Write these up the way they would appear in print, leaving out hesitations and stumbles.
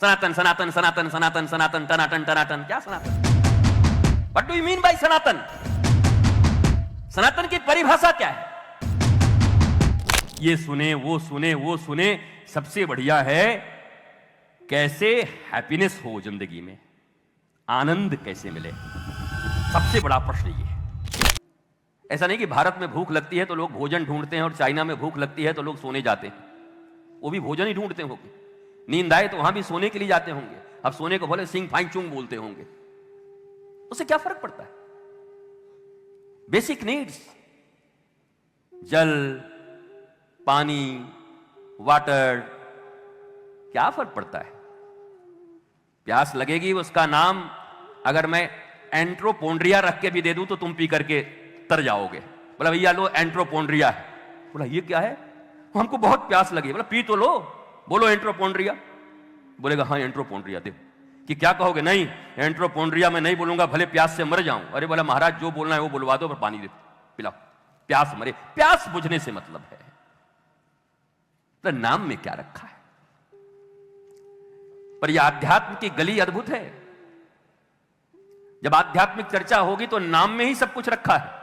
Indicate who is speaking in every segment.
Speaker 1: सनातन सनातन सनातन सनातन सनातन टनाटन टनाटन, क्या सनातन? What do you mean by sanatan? सनातन की परिभाषा क्या है? ये सुने वो सुने वो सुने, सबसे बढ़िया है कैसे हैप्पीनेस हो जिंदगी में, आनंद कैसे मिले, सबसे बड़ा प्रश्न ये है। ऐसा नहीं कि भारत में भूख लगती है तो लोग भोजन ढूंढते हैं और चाइना में भूख लगती है तो लोग सोने जाते हैं, वो भी भोजन ही ढूंढते होंगे। नींद आए तो वहां भी सोने के लिए जाते होंगे, अब सोने को भले सिंग फाइन चुंग बोलते होंगे, उससे क्या फर्क पड़ता है? बेसिक नीड्स, जल, पानी, वाटर, क्या फर्क पड़ता है? प्यास लगेगी, उसका नाम अगर मैं एंट्रोपोन्ड्रिया रख के भी दे दूं तो तुम पी करके तर जाओगे। बोला भैया लो एंट्रोपोन्ड्रिया है। बोला ये क्या है? हमको बहुत प्यास लगी। बोला पी तो लो, बोलो एंट्रोपोन्ड्रिया। बोलेगा हाँ एंट्रोपोन्ड्रिया दे। कि क्या कहोगे? नहीं एंट्रोपोन्ड्रिया मैं नहीं बोलूंगा, भले प्यास से मर जाऊं। अरे बोला महाराज जो बोलना है वो बुलवा दो, पर पानी दे पिलाओ, प्यास मरे। प्यास बुझने से मतलब है, तो नाम में क्या रखा है? पर यह आध्यात्म की गली अद्भुत है। जब आध्यात्मिक चर्चा होगी तो नाम में ही सब कुछ रखा है,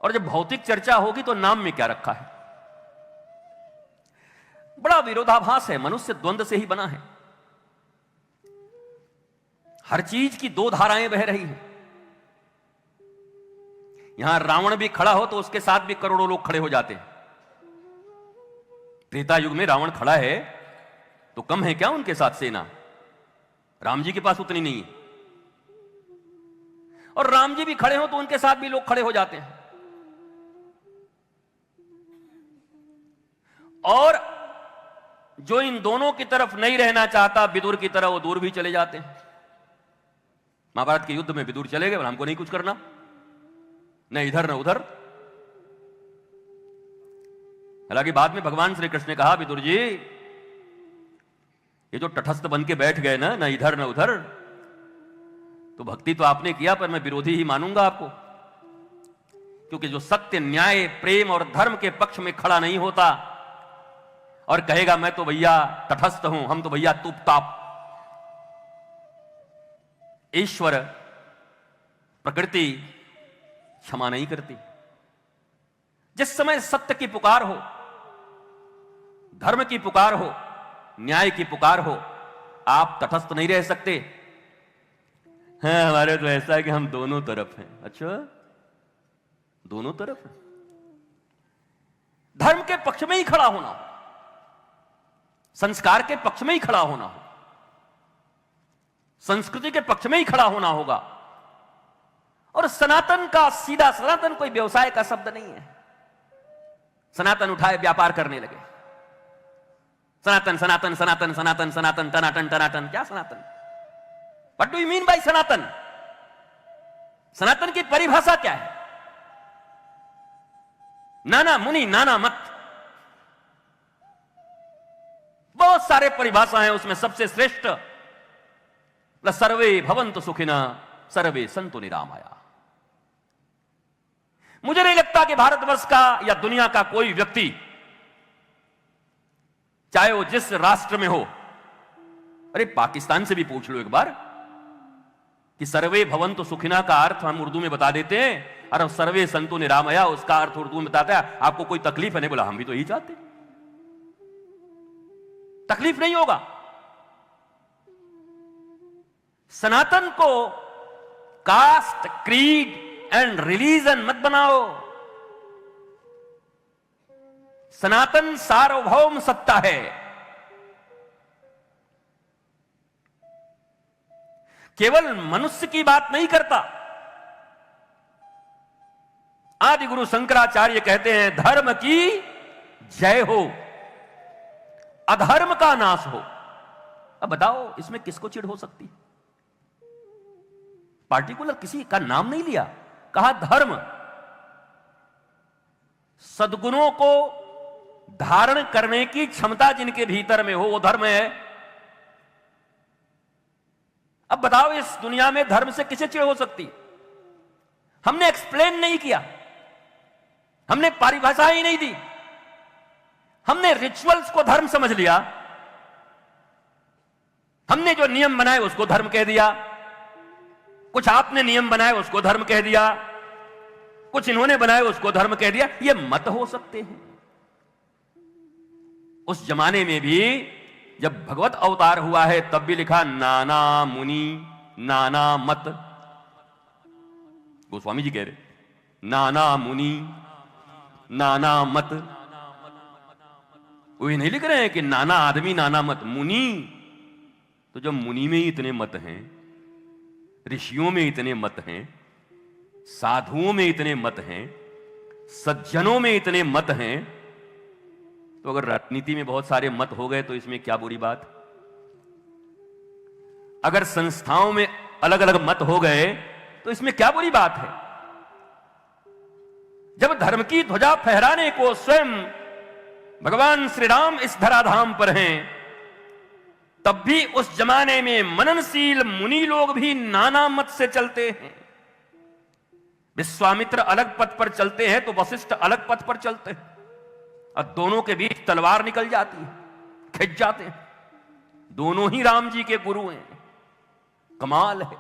Speaker 1: और जब भौतिक चर्चा होगी तो नाम में क्या रखा है? बड़ा विरोधाभास है, मनुष्य द्वंद्व से ही बना है। हर चीज की दो धाराएं बह रही हैं। यहां रावण भी खड़ा हो तो उसके साथ भी करोड़ों लोग खड़े हो जाते हैं। त्रेता युग में रावण खड़ा है तो कम है क्या उनके साथ सेना? राम जी के पास उतनी नहीं है। और राम जी भी खड़े हो तो उनके साथ भी लोग खड़े हो जाते हैं। और जो इन दोनों की तरफ नहीं रहना चाहता विदुर की तरह, वो दूर भी चले जाते हैं। महाभारत के युद्ध में विदुर चले गए, हमको नहीं कुछ करना, न इधर न उधर। हालांकि बाद में भगवान श्री कृष्ण ने कहा विदुर जी ये जो तटस्थ बन के बैठ गए ना, न इधर न उधर, तो भक्ति तो आपने किया पर मैं विरोधी ही मानूंगा आपको। क्योंकि जो सत्य न्याय प्रेम और धर्म के पक्ष में खड़ा नहीं होता और कहेगा मैं तो भैया तटस्थ हूं, हम तो भैया तुप ताप, ईश्वर प्रकृति क्षमा नहीं करती। जिस समय सत्य की पुकार हो, धर्म की पुकार हो, न्याय की पुकार हो, आप तटस्थ नहीं रह सकते। हाँ हमारे तो ऐसा है कि हम दोनों तरफ हैं। अच्छा दोनों तरफ हैं। धर्म के पक्ष में ही खड़ा होना हो, संस्कार के पक्ष में ही खड़ा होना हो, संस्कृति के पक्ष में ही खड़ा होना होगा। और सनातन का सीधा, सनातन कोई व्यवसाय का शब्द नहीं है। सनातन उठाए व्यापार करने लगे, सनातन सनातन सनातन सनातन सनातन टनाटन टनाटन, क्या सनातन? What do you mean by sanatan? सनातन की परिभाषा क्या है? नाना मुनि नाना मत, बहुत सारे परिभाषा हैं, उसमें सबसे श्रेष्ठ सर्वे भवन्तु सुखिनः सर्वे सन्तु निरामया। मुझे नहीं लगता कि भारतवर्ष का या दुनिया का कोई व्यक्ति, चाहे वो जिस राष्ट्र में हो, अरे पाकिस्तान से भी पूछ लो एक बार कि सर्वे भवन्तु सुखिनः का अर्थ हम उर्दू में बता देते हैं, और सर्वे सन्तु निरामया उसका अर्थ उर्दू में बताता है। आपको कोई तकलीफ है? नहीं। बोला हम भी तो यही चाहते, तकलीफ नहीं होगा। सनातन को कास्ट क्रीड एंड रिलीजन मत बनाओ। सनातन सार्वभौम सत्ता है। केवल मनुष्य की बात नहीं करता। आदि गुरु शंकराचार्य कहते हैं धर्म की जय हो, अधर्म का नाश हो। अब बताओ इसमें किसको चिढ़ हो सकती? पार्टिकुलर किसी का नाम नहीं लिया, कहा धर्म। सद्गुणों को धारण करने की क्षमता जिनके भीतर में हो वो धर्म है। अब बताओ इस दुनिया में धर्म से किसे चिढ़ हो सकती? हमने एक्सप्लेन नहीं किया, हमने परिभाषा ही नहीं दी, हमने रिचुअल्स को धर्म समझ लिया। हमने जो नियम बनाए उसको धर्म कह दिया, कुछ आपने नियम बनाए उसको धर्म कह दिया, कुछ इन्होंने बनाए उसको धर्म कह दिया। ये मत हो सकते हैं। उस जमाने में भी जब भगवत अवतार हुआ है तब भी लिखा नाना मुनि नाना मत। गोस्वामी जी कह रहे नाना मुनि नाना मत। वो नहीं लिख रहे हैं कि नाना आदमी नाना मत। मुनि तो जब मुनि में ही इतने मत हैं, ऋषियों में इतने मत हैं, साधुओं में इतने मत हैं, सज्जनों में इतने मत हैं, तो अगर राजनीति में बहुत सारे मत हो गए तो इसमें क्या बुरी बात। अगर संस्थाओं में अलग अलग मत हो गए तो इसमें क्या बुरी बात है। जब धर्म की ध्वजा फहराने को स्वयं भगवान श्री राम इस धराधाम पर हैं, तब भी उस जमाने में मननशील मुनि लोग भी नाना मत से चलते हैं। विश्वामित्र अलग पथ पर चलते हैं तो वशिष्ठ अलग पथ पर चलते हैं, और दोनों के बीच तलवार निकल जाती है, खिंच जाते हैं। दोनों ही राम जी के गुरु हैं। कमाल है।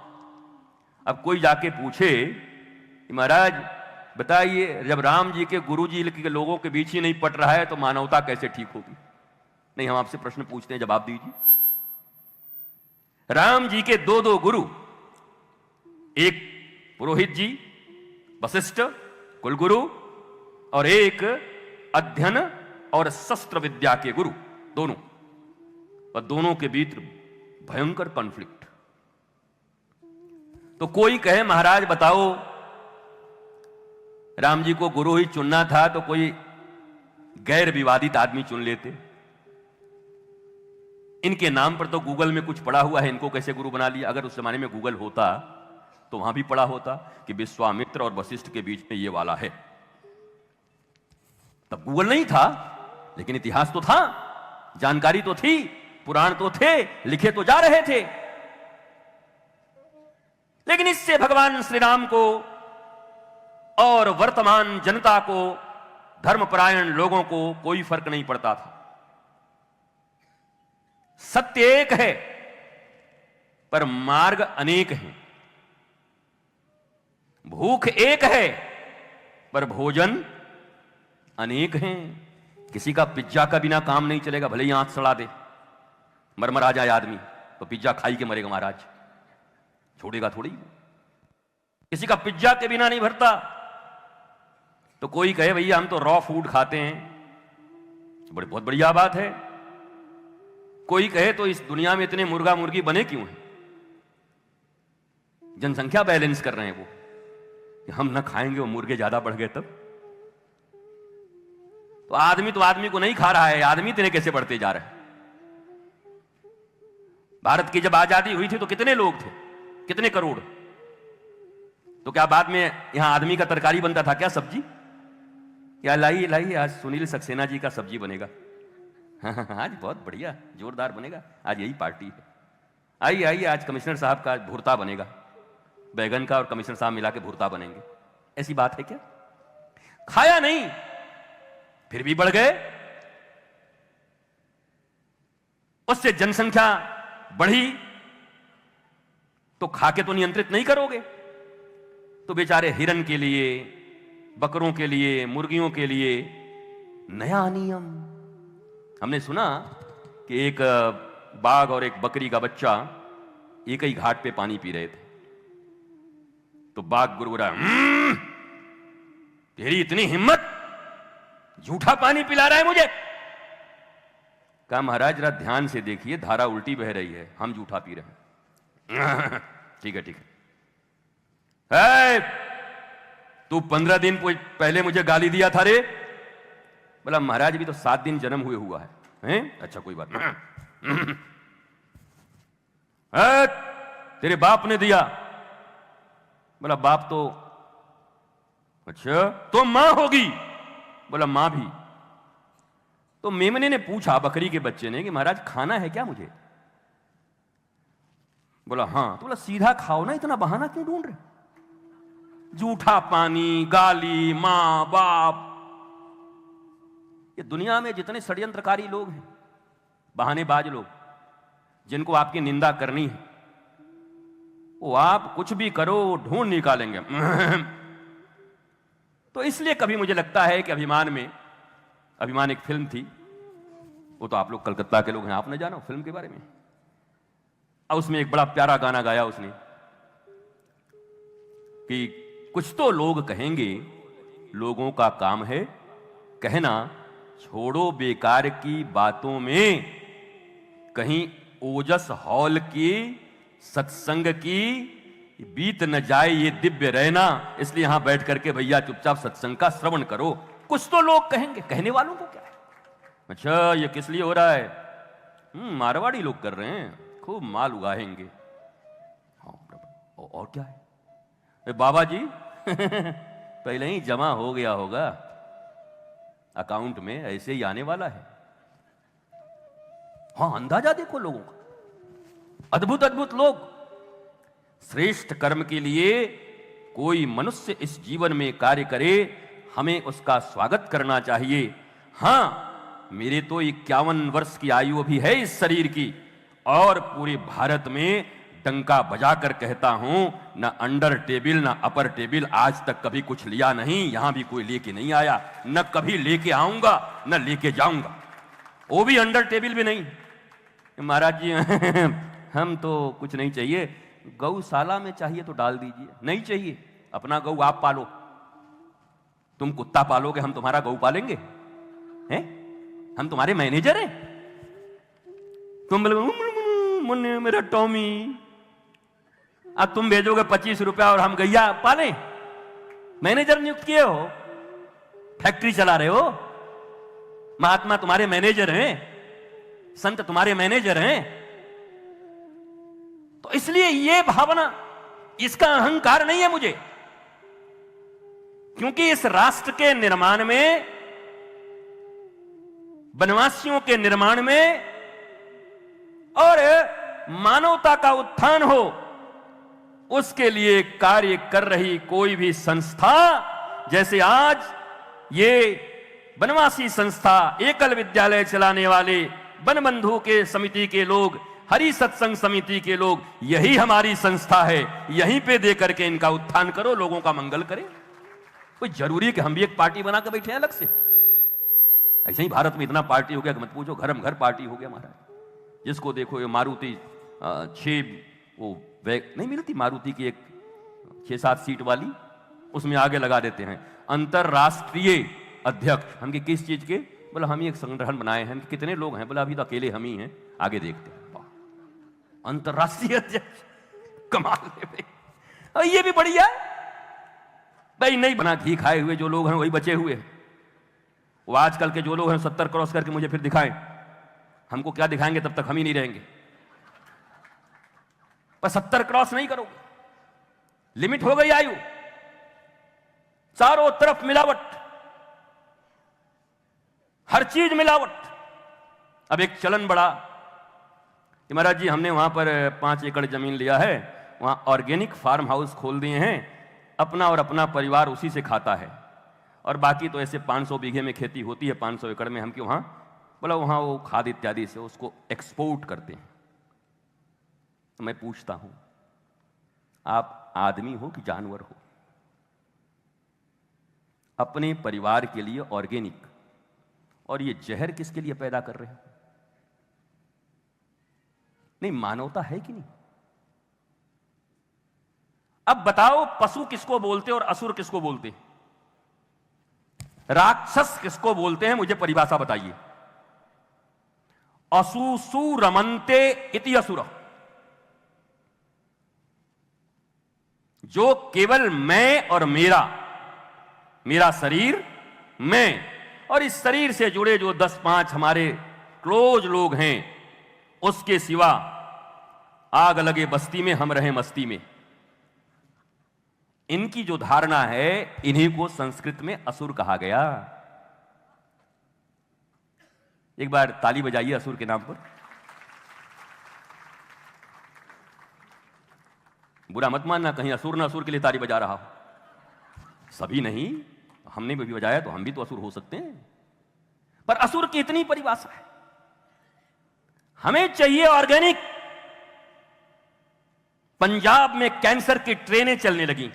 Speaker 1: अब कोई जाके पूछे कि महाराज बताइए, जब राम जी के गुरु जी के लोगों के बीच ही नहीं पट रहा है तो मानवता कैसे ठीक होगी। नहीं, हम आपसे प्रश्न पूछते हैं, जवाब दीजिए। राम जी के दो दो गुरु, एक पुरोहित जी वशिष्ठ कुलगुरु, और एक अध्ययन और शस्त्र विद्या के गुरु, दोनों, और दोनों के बीच भयंकर कॉन्फ्लिक्ट। तो कोई कहे महाराज बताओ, राम जी को गुरु ही चुनना था तो कोई गैर विवादित आदमी चुन लेते। इनके नाम पर तो गूगल में कुछ पड़ा हुआ है, इनको कैसे गुरु बना लिया। अगर उस जमाने में गूगल होता तो वहां भी पड़ा होता कि विश्वामित्र और वशिष्ठ के बीच में ये वाला है। तब गूगल नहीं था, लेकिन इतिहास तो था, जानकारी तो थी, पुराण तो थे, लिखे तो जा रहे थे। लेकिन इससे भगवान श्री राम को और वर्तमान जनता को, धर्मपरायण लोगों को कोई फर्क नहीं पड़ता था। सत्य एक है पर मार्ग अनेक हैं। भूख एक है पर भोजन अनेक हैं। किसी का पिज्जा का बिना काम नहीं चलेगा, भले ही आंख सड़ा दे, मरमर आ जाए आदमी तो पिज्जा खाई के मरेगा महाराज, छोड़ेगा थोड़ी। किसी का पिज्जा के बिना नहीं भरता। तो कोई कहे भैया हम तो रॉ फूड खाते हैं, बहुत बढ़िया बात है। कोई कहे तो इस दुनिया में इतने मुर्गा मुर्गी बने क्यों हैं। जनसंख्या बैलेंस कर रहे हैं वो, कि हम ना खाएंगे वो मुर्गे ज्यादा बढ़ गए तब। तो आदमी को नहीं खा रहा है, आदमी इतने कैसे बढ़ते जा रहे हैं। भारत की जब आजादी हुई थी तो कितने लोग थे, कितने करोड़। तो क्या बाद में यहां आदमी का तरकारी बनता था क्या, सब्जी? या लाइए आज सुनील सक्सेना जी का सब्जी बनेगा। आज बहुत बढ़िया जोरदार बनेगा, आज यही पार्टी है। आइए आज कमिश्नर साहब का भुर्ता बनेगा, बैगन का और कमिश्नर साहब मिला के भुर्ता बनेंगे। ऐसी बात है क्या? खाया नहीं, फिर भी बढ़ गए। उससे जनसंख्या बढ़ी तो खाके तो नियंत्रित नहीं करोगे। तो बेचारे हिरन के लिए, बकरों के लिए, मुर्गियों के लिए नया नियम। हमने सुना कि एक बाघ और एक बकरी का बच्चा एक ही घाट पे पानी पी रहे थे। तो बाघ गुरगुरा, तेरी इतनी हिम्मत, झूठा पानी पिला रहा है मुझे। कहा महाराज जरा ध्यान से देखिए, धारा उल्टी बह रही है, हम झूठा पी रहे हैं। ठीक है तू 15 दिन पहले मुझे गाली दिया था रे। बोला महाराज भी तो 7 दिन जन्म हुए हुआ है, हैं? अच्छा कोई बात नहीं। तेरे बाप ने दिया। बोला बाप तो, अच्छा तो मां होगी। बोला मां भी। तो मेमने ने पूछा बकरी के बच्चे ने कि महाराज खाना है क्या मुझे? बोला हां। तो बोला सीधा खाओ ना, इतना बहाना क्यों ढूंढ रहे? झूठा पानी, गाली, मां बाप। ये दुनिया में जितने षड्यंत्रकारी लोग हैं, बहानेबाज लोग, जिनको आपकी निंदा करनी है, वो आप कुछ भी करो ढूंढ निकालेंगे। तो इसलिए कभी मुझे लगता है कि अभिमान एक फिल्म थी, वो तो आप लोग कलकत्ता के लोग हैं, आपने जाना फिल्म के बारे में। और उसमें एक बड़ा प्यारा गाना गाया उसने कि कुछ तो लोग कहेंगे, लोगों का काम है कहना, छोड़ो बेकार की बातों में, कहीं ओजस हॉल की सत्संग की बीत न जाए ये दिव्य रहना। इसलिए यहां बैठ करके भैया चुपचाप सत्संग का श्रवण करो। कुछ तो लोग कहेंगे, कहने वालों को क्या है? अच्छा, ये किस लिए हो रहा है? मारवाड़ी लोग कर रहे हैं, खूब माल उगाएंगे। हाँ, और क्या है? बाबा जी पहले ही जमा हो गया होगा अकाउंट में, ऐसे ही आने वाला है। हाँ, अंदाजा देखो लोगों का, अद्भुत अद्भुत लोग। श्रेष्ठ कर्म के लिए कोई मनुष्य इस जीवन में कार्य करे, हमें उसका स्वागत करना चाहिए। हां, मेरे तो 51 वर्ष की आयु अभी है इस शरीर की, और पूरे भारत में डंका बजाकर कहता हूं, न अंडर टेबल न अपर टेबल आज तक कभी कुछ लिया नहीं, यहां भी कोई लेके नहीं आया, न कभी लेके आऊंगा, न लेके जाऊंगा। वो भी अंडर टेबल भी नहीं। महाराज जी हम तो कुछ नहीं चाहिए, गौशाला में चाहिए तो डाल दीजिए। नहीं चाहिए, अपना गौ आप पालो। तुम कुत्ता पालोगे, हम तुम्हारा गौ पालेंगे? हैं? हम तुम्हारे मैनेजर हैं? तुम बोलोगे मेरा टॉमी, अब तुम भेजोगे 25 रुपया और हम गैया पालें? मैनेजर नियुक्त किए हो, फैक्ट्री चला रहे हो। महात्मा तुम्हारे मैनेजर हैं, संत तुम्हारे मैनेजर हैं। तो इसलिए ये भावना, इसका अहंकार नहीं है मुझे, क्योंकि इस राष्ट्र के निर्माण में, वनवासियों के निर्माण में और मानवता का उत्थान हो, उसके लिए कार्य कर रही कोई भी संस्था, जैसे आज ये वनवासी संस्था, एकल विद्यालय चलाने वाले वनबंधु के समिति के लोग, हरि सत्संग समिति के लोग, यही हमारी संस्था है। यहीं पे दे करके इनका उत्थान करो, लोगों का मंगल करें। कोई जरूरी है कि हम भी एक पार्टी बना के बैठे हैं अलग से? ऐसे ही भारत में इतना पार्टी हो गया कि मत पूछो, घरम घर पार्टी हो गया महाराज। जिसको देखो ये मारुति 6 वो नहीं मिलती, मारुति की एक 6-7 सीट वाली, उसमें आगे लगा देते हैं अंतरराष्ट्रीय अध्यक्ष। हम किस चीज के? बोला हम ही एक संगठन बनाए हैं। कितने लोग हैं? बोला अभी तो अकेले हम ही हैं, आगे देखते हैं। अंतरराष्ट्रीय अध्यक्ष, कमाल है भाई। और ये भी बढ़िया भाई, नहीं बना घी खाए हुए जो लोग हैं वही बचे हुए हैं। वो आजकल के जो लोग हैं 70 क्रॉस करके मुझे फिर दिखाएं, हमको क्या दिखाएंगे? तब तक हम ही नहीं रहेंगे। पर 70 क्रॉस नहीं करोगे, लिमिट हो गई आयु। चारों तरफ मिलावट, हर चीज मिलावट। अब एक चलन बड़ा, महाराज जी हमने वहां पर 5 एकड़ जमीन लिया है, वहां ऑर्गेनिक फार्म हाउस खोल दिए हैं, अपना और अपना परिवार उसी से खाता है, और बाकी तो ऐसे 500 बीघे में खेती होती है, 500 एकड़ में हम क्यों? वहां बोला वहां वो खाद इत्यादि से उसको एक्सपोर्ट करते हैं। तो मैं पूछता हूं, आप आदमी हो कि जानवर हो? अपने परिवार के लिए ऑर्गेनिक, और ये जहर किसके लिए पैदा कर रहे हो? नहीं, मानवता है कि नहीं? अब बताओ, पशु किसको बोलते और असुर किसको बोलते? राक्षस किसको बोलते हैं? मुझे परिभाषा बताइए। असुसु रमन्ते इति असुर, जो केवल मैं और मेरा शरीर, मैं और इस शरीर से जुड़े जो 10-5 हमारे क्लोज लोग हैं, उसके सिवा आग लगे बस्ती में हम रहे मस्ती में। इनकी जो धारणा है, इन्हीं को संस्कृत में असुर कहा गया। एक बार ताली बजाइए असुर के नाम पर। बुरा मत मानना कहीं असुर ना असुर के लिए ताली बजा रहा हो। सभी नहीं, हमने भी बजाया तो हम भी तो असुर हो सकते हैं। पर असुर की इतनी परिभाषा है। हमें चाहिए ऑर्गेनिक। पंजाब में कैंसर की ट्रेनें चलने लगी।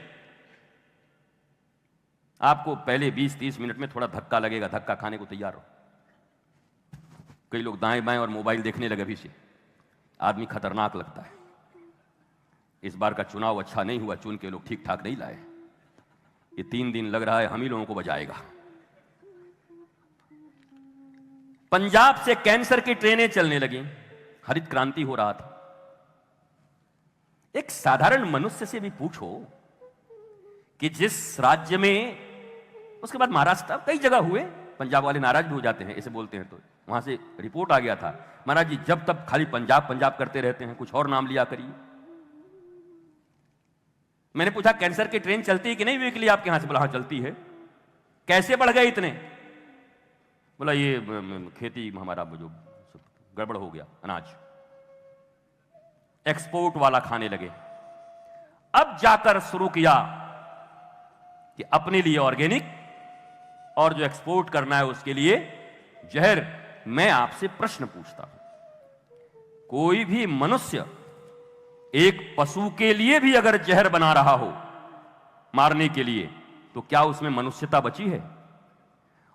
Speaker 1: आपको पहले 20-30 मिनट में थोड़ा धक्का लगेगा, धक्का खाने को तैयार हो। कई लोग दाएं बाएं और मोबाइल देखने लगे अभी से, आदमी खतरनाक लगता है। इस बार का चुनाव अच्छा नहीं हुआ, चुन के लोग ठीक ठाक नहीं लाए। ये 3 दिन लग रहा है हम ही लोगों को बजाएगा। पंजाब से कैंसर की ट्रेनें चलने लगी, हरित क्रांति हो रहा था। एक साधारण मनुष्य से भी पूछो कि जिस राज्य में, उसके बाद महाराष्ट्र, कई जगह हुए, पंजाब वाले नाराज भी हो जाते हैं ऐसे बोलते हैं, तो वहां से रिपोर्ट आ गया था, महाराज जी जब तक खाली पंजाब पंजाब करते रहते हैं, कुछ और नाम लिया करिए। मैंने पूछा कैंसर की ट्रेन चलती है कि नहीं वीकली आपके यहां से? बोला हाँ चलती है। कैसे बढ़ गए इतने? बोला ये खेती हमारा जो गड़बड़ हो गया, अनाज एक्सपोर्ट वाला खाने लगे। अब जाकर शुरू किया कि अपने लिए ऑर्गेनिक और जो एक्सपोर्ट करना है उसके लिए जहर। मैं आपसे प्रश्न पूछता हूं, कोई भी मनुष्य एक पशु के लिए भी अगर जहर बना रहा हो मारने के लिए, तो क्या उसमें मनुष्यता बची है?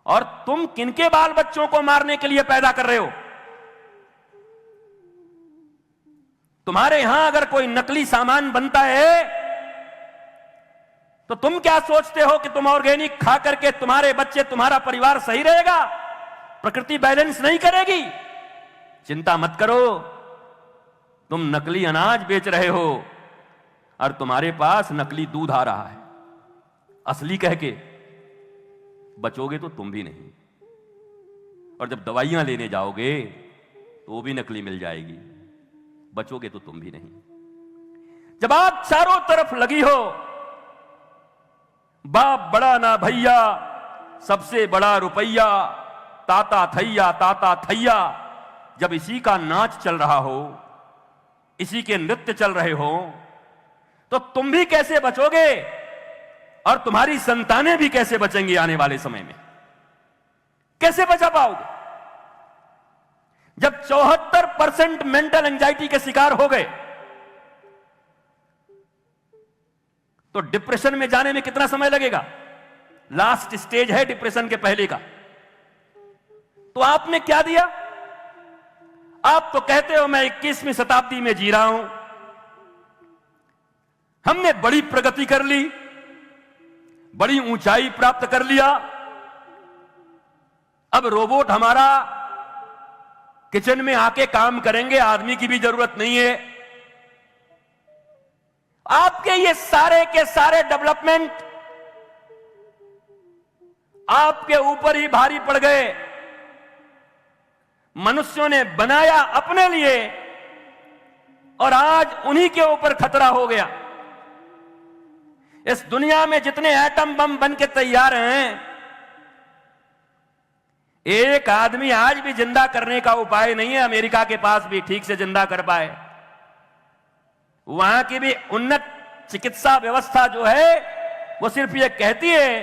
Speaker 1: और तुम किनके बाल बच्चों को मारने के लिए पैदा कर रहे हो? तुम्हारे यहां अगर कोई नकली सामान बनता है तो तुम क्या सोचते हो कि तुम ऑर्गेनिक खा करके तुम्हारे बच्चे, तुम्हारा परिवार सही रहेगा? प्रकृति बैलेंस नहीं करेगी? चिंता मत करो, तुम नकली अनाज बेच रहे हो और तुम्हारे पास नकली दूध आ रहा है, असली कह के बचोगे तो तुम भी नहीं। और जब दवाइयां लेने जाओगे तो वो भी नकली मिल जाएगी, बचोगे तो तुम भी नहीं। जब आप चारों तरफ लगी हो, बाप बड़ा ना भैया, सबसे बड़ा रुपया, ताता थैया, जब इसी का नाच चल रहा हो, इसी के नृत्य चल रहे हो, तो तुम भी कैसे बचोगे और तुम्हारी संतानें भी कैसे बचेंगी आने वाले समय में? कैसे बचा पाओगे? जब 74% मेंटल एंजाइटी के शिकार हो गए तो डिप्रेशन में जाने में कितना समय लगेगा? लास्ट स्टेज है डिप्रेशन के पहले का। तो आपने क्या दिया? आप तो कहते हो मैं 21वीं शताब्दी में जी रहा हूं, हमने बड़ी प्रगति कर ली, बड़ी ऊंचाई प्राप्त कर लिया, अब रोबोट हमारा किचन में आके काम करेंगे, आदमी की भी जरूरत नहीं है। आपके ये सारे के सारे डेवलपमेंट आपके ऊपर ही भारी पड़ गए। मनुष्यों ने बनाया अपने लिए और आज उन्हीं के ऊपर खतरा हो गया। इस दुनिया में जितने एटम बम बन के तैयार हैं, एक आदमी आज भी जिंदा करने का उपाय नहीं है अमेरिका के पास भी ठीक से जिंदा कर पाए। वहां की भी उन्नत चिकित्सा व्यवस्था जो है वो सिर्फ ये कहती है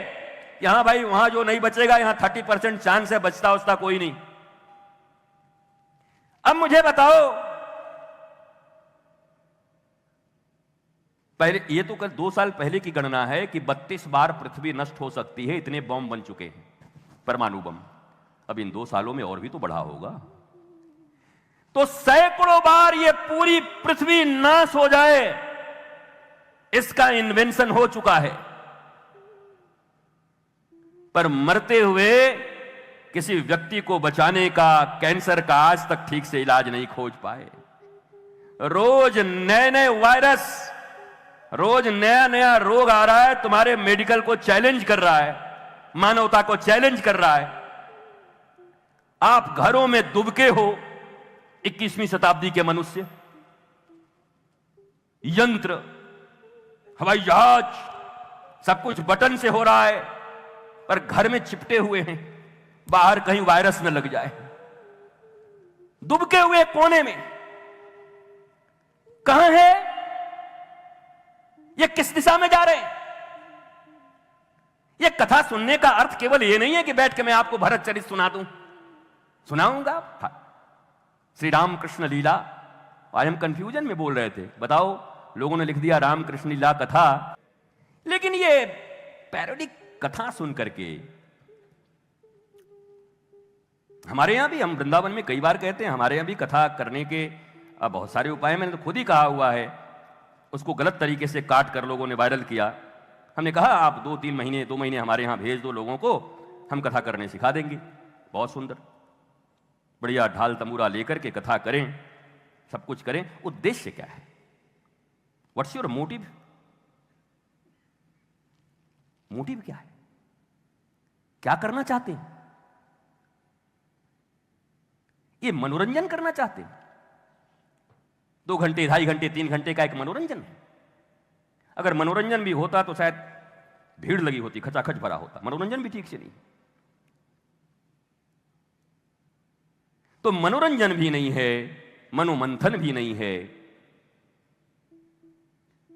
Speaker 1: कि हां भाई वहां जो नहीं बचेगा, यहां 30% चांस है, बचता उसका कोई नहीं। अब मुझे बताओ, पहले ये तो कल 2 साल पहले की गणना है कि 32 बार पृथ्वी नष्ट हो सकती है, इतने बम बन चुके हैं, परमाणु बम। अब इन 2 सालों में और भी तो बढ़ा होगा, तो सैकड़ों बार ये पूरी पृथ्वी नाश हो जाए, इसका इन्वेंशन हो चुका है। पर मरते हुए किसी व्यक्ति को बचाने का, कैंसर का आज तक ठीक से इलाज नहीं खोज पाए। रोज नए नए वायरस, रोज नया नया रोग आ रहा है, तुम्हारे मेडिकल को चैलेंज कर रहा है, मानवता को चैलेंज कर रहा है। आप घरों में दुबके हो, 21वीं शताब्दी के मनुष्य, यंत्र, हवाई जहाज, सब कुछ बटन से हो रहा है, पर घर में चिपटे हुए हैं, बाहर कहीं वायरस न लग जाए। दुबके हुए कोने में कहां है? ये किस दिशा में जा रहे हैं? ये कथा सुनने का अर्थ केवल ये नहीं है कि बैठ के मैं आपको भरत चरित सुना दूं, सुनाऊंगा, श्री रामकृष्ण लीला। आज हम कंफ्यूजन में बोल रहे थे, बताओ लोगों ने लिख दिया रामकृष्ण लीला कथा, लेकिन ये पैरोडिक कथा सुन करके हमारे यहां भी, हम वृंदावन में कई बार कहते हैं, हमारे यहां भी कथा करने के बहुत सारे उपाय, मैंने तो खुद ही कहा हुआ है। उसको गलत तरीके से काट कर लोगों ने वायरल किया। हमने कहा आप 2-3 महीने 2 महीने हमारे यहां भेज दो लोगों को, हम कथा करने सिखा देंगे। बहुत सुंदर, बढ़िया ढाल तंबूरा लेकर के कथा करें, सब कुछ करें। उद्देश्य क्या है? What's your motive? मोटिव क्या है? क्या करना चाहते हैं? ये मनोरंजन करना चाहते हैं? 2 घंटे 2.5 घंटे 3 घंटे का एक मनोरंजन है। अगर मनोरंजन भी होता तो शायद भीड़ लगी होती, खचाखच भरा होता। मनोरंजन भी ठीक से नहीं, तो मनोरंजन भी नहीं है, मनोमंथन भी नहीं है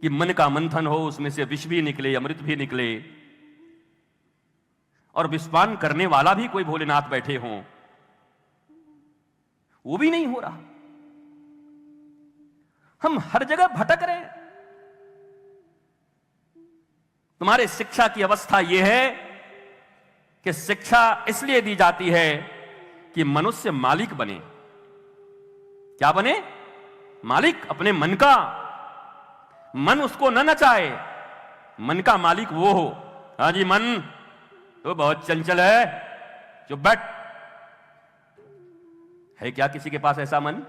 Speaker 1: कि मन का मंथन हो, उसमें से विष भी निकले, अमृत भी निकले, और विषपान करने वाला भी कोई भोलेनाथ बैठे हों, वो भी नहीं हो रहा। हम हर जगह भटक रहे हैं। तुम्हारे शिक्षा की अवस्था यह है कि शिक्षा इसलिए दी जाती है कि मनुष्य मालिक बने। क्या बने? मालिक अपने मन का। मन उसको न नचाए, मन का मालिक वो हो। हाँ जी, मन तो बहुत चंचल है, चुप बैठ। है क्या किसी के पास ऐसा मन?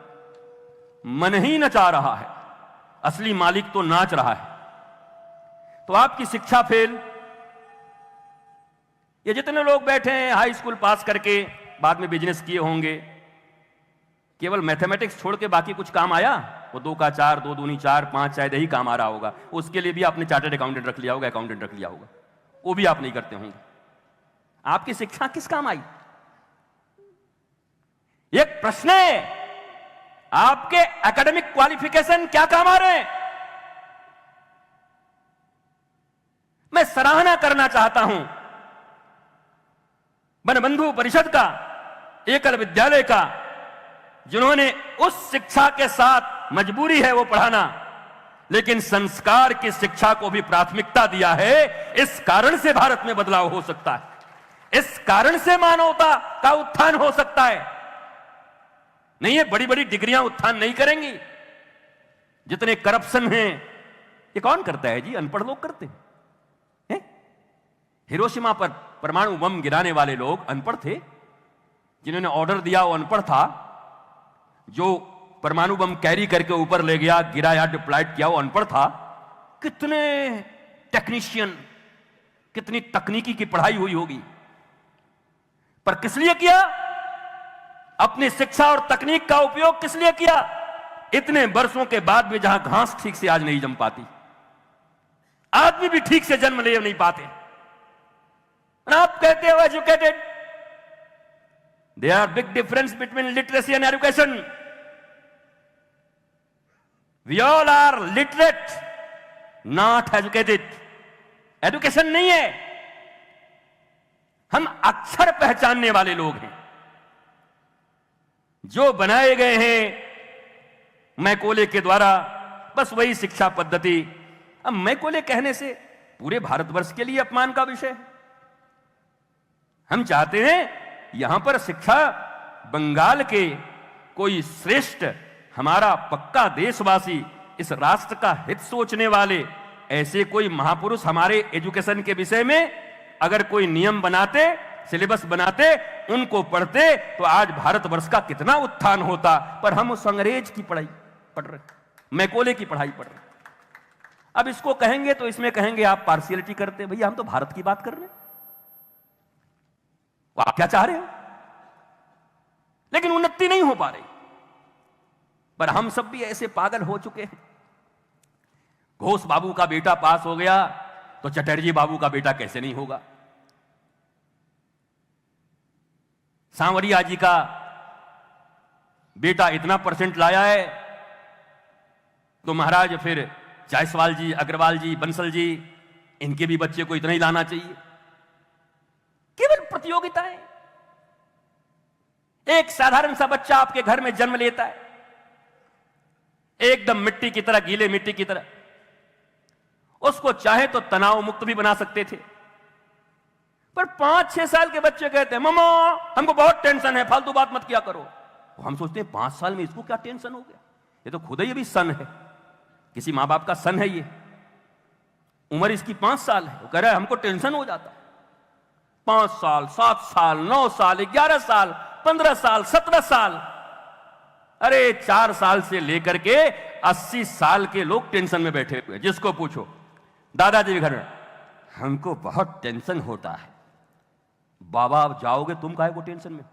Speaker 1: मन ही नचा रहा है, असली मालिक तो नाच रहा है। तो आपकी शिक्षा फेल। ये जितने लोग बैठे हैं हाई स्कूल पास करके बाद में बिजनेस किए होंगे, केवल मैथमेटिक्स छोड़ के बाकी कुछ काम आया? वो 2 का 4, 2 दूनी 4, 5 शायद यही काम आ रहा होगा। उसके लिए भी आपने चार्टर्ड अकाउंटेंट रख लिया होगा, अकाउंटेंट रख लिया होगा, वो भी आप नहीं करते होंगे। आपकी शिक्षा किस काम आई? एक प्रश्न है, आपके एकेडमिक क्वालिफिकेशन क्या काम आ रहे हैं? मैं सराहना करना चाहता हूं बनबंधु परिषद का, एकल विद्यालय का, जिन्होंने उस शिक्षा के साथ मजबूरी है वो पढ़ाना, लेकिन संस्कार की शिक्षा को भी प्राथमिकता दिया है। इस कारण से भारत में बदलाव हो सकता है, इस कारण से मानवता का उत्थान हो सकता है। नहीं, ये बड़ी बड़ी डिग्रियां उत्थान नहीं करेंगी। जितने करप्शन हैं, ये कौन करता है जी? अनपढ़ लोग करते हैं। हिरोशिमा पर परमाणु बम गिराने वाले लोग अनपढ़ थे, जिन्होंने ऑर्डर दिया वो अनपढ़ था, जो परमाणु बम कैरी करके ऊपर ले गया, गिराया, डिप्लॉयड किया, वो अनपढ़ था। कितने टेक्नीशियन, कितनी तकनीकी की पढ़ाई हुई होगी, पर किस लिए किया? अपनी शिक्षा और तकनीक का उपयोग किस लिए किया? इतने वर्षों के बाद भी जहां घास ठीक से आज नहीं जम पाती, आदमी भी ठीक से जन्म ले नहीं पाते, आप कहते हो educated. There are big difference between literacy and education. We all are literate, not educated. Education नहीं है, हम अक्षर पहचानने वाले लोग हैं। जो बनाए गए हैं मैकोले के द्वारा, बस वही शिक्षा पद्धति। अब मैकोले कहने से पूरे भारतवर्ष के लिए अपमान का विषय है। हम चाहते हैं यहां पर शिक्षा बंगाल के कोई श्रेष्ठ, हमारा पक्का देशवासी, इस राष्ट्र का हित सोचने वाले ऐसे कोई महापुरुष हमारे एजुकेशन के विषय में अगर कोई नियम बनाते, सिलेबस बनाते, उनको पढ़ते, तो आज भारतवर्ष का कितना उत्थान होता। पर हम उस अंग्रेज की पढ़ाई पढ़ रहे, मैकोले की पढ़ाई पढ़ रहे। अब इसको कहेंगे तो इसमें कहेंगे आप पार्शियलिटी करते। भैया हम तो भारत की बात कर रहे हैं, आप क्या चाह रहे हो? लेकिन उन्नति नहीं हो पा रही। पर हम सब भी ऐसे पागल हो चुके हैं। घोष बाबू का बेटा पास हो गया तो चटर्जी बाबू का बेटा कैसे नहीं होगा? सांवरिया जी का बेटा इतना परसेंट लाया है तो महाराज फिर जायसवाल जी, अग्रवाल जी, बंसल जी, इनके भी बच्चे को इतना ही लाना चाहिए। केवल प्रतियोगिताएं। एक साधारण सा बच्चा आपके घर में जन्म लेता है, एकदम मिट्टी की तरह, गीले मिट्टी की तरह। उसको चाहे तो तनाव मुक्त भी बना सकते थे, पर 5-6 साल के बच्चे कहते हैं मम्मा हमको बहुत टेंशन है, फालतू बात मत किया करो। हम सोचते हैं 5 साल में इसको क्या टेंशन हो गया, ये तो खुद ही अभी सन है, किसी मां बाप का सन है, ये उम्र इसकी 5 साल है। वो कह रहा है हमको टेंशन हो जाता। 5 साल, 7 साल, 9 साल, 11 साल, 15 साल, 17 साल, अरे 4 साल से लेकर के 80 साल के लोग टेंशन में बैठे हुए। जिसको पूछो दादाजी के घर में हमको बहुत टेंशन होता है। बाबा आप जाओगे, तुम काहे को टेंशन में,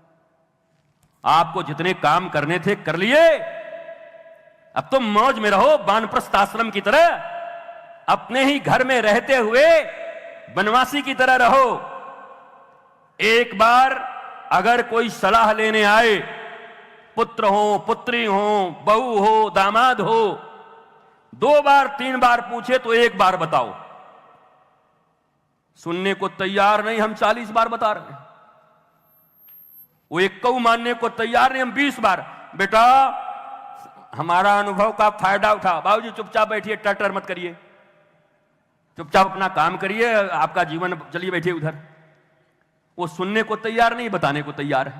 Speaker 1: आपको जितने काम करने थे कर लिए, अब तुम मौज में रहो, वानप्रस्थ आश्रम की तरह, अपने ही घर में रहते हुए वनवासी की तरह रहो। एक बार अगर कोई सलाह लेने आए, पुत्र हो, पुत्री हो, बहू हो, दामाद हो, 2 बार 3 बार पूछे तो 1 बार बताओ। सुनने को तैयार नहीं, हम 40 बार बता रहे हैं। वो एक मानने को तैयार नहीं, हम 20 बार। बेटा हमारा अनुभव का फायदा उठा। बाबूजी चुपचाप बैठिए, टटर मत करिए, चुपचाप अपना काम करिए, आपका जीवन चलिए, बैठिए उधर। वो सुनने को तैयार नहीं, बताने को तैयार है।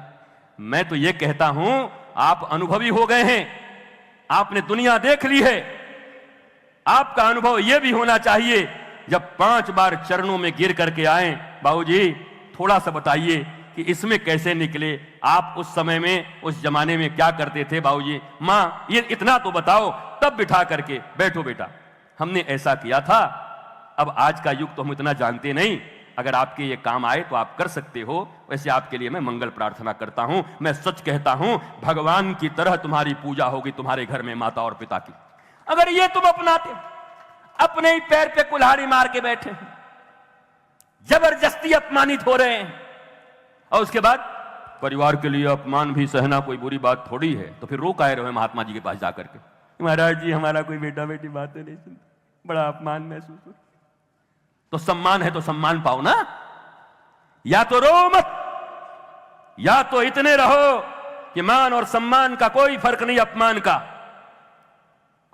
Speaker 1: मैं तो ये कहता हूं आप अनुभवी हो गए हैं, आपने दुनिया देख ली है, आपका अनुभव यह भी होना चाहिए जब 5 बार चरणों में गिर करके आए, बाबूजी थोड़ा सा बताइए कि इसमें कैसे निकले, आप उस समय में, उस जमाने में क्या करते थे बाबूजी, मां ये इतना तो बताओ, तब बिठा करके बैठो बेटा हमने ऐसा किया था। अब आज का युग तो हम इतना जानते नहीं, अगर आपके ये काम आए तो आप कर सकते हो। वैसे आपके लिए मैं मंगल प्रार्थना करता हूं। मैं सच कहता हूं भगवान की तरह तुम्हारी पूजा होगी तुम्हारे घर में, माता और पिता की। अगर ये तुम अपनाते, अपने ही पैर पे कुल्हाड़ी मार के बैठे, जबरदस्ती अपमानित हो रहे हैं, और उसके बाद परिवार के लिए अपमान भी सहना कोई बुरी बात थोड़ी है, तो फिर रो काहे रहे महात्मा जी के पास जाकर के, महाराज जी हमारा कोई बेटा बेटी बातें नहीं सुनता, बड़ा अपमान महसूस हो। तो सम्मान है तो सम्मान पाओ ना, या तो रो मत, या तो इतने रहो कि मान और सम्मान का कोई फर्क नहीं, अपमान का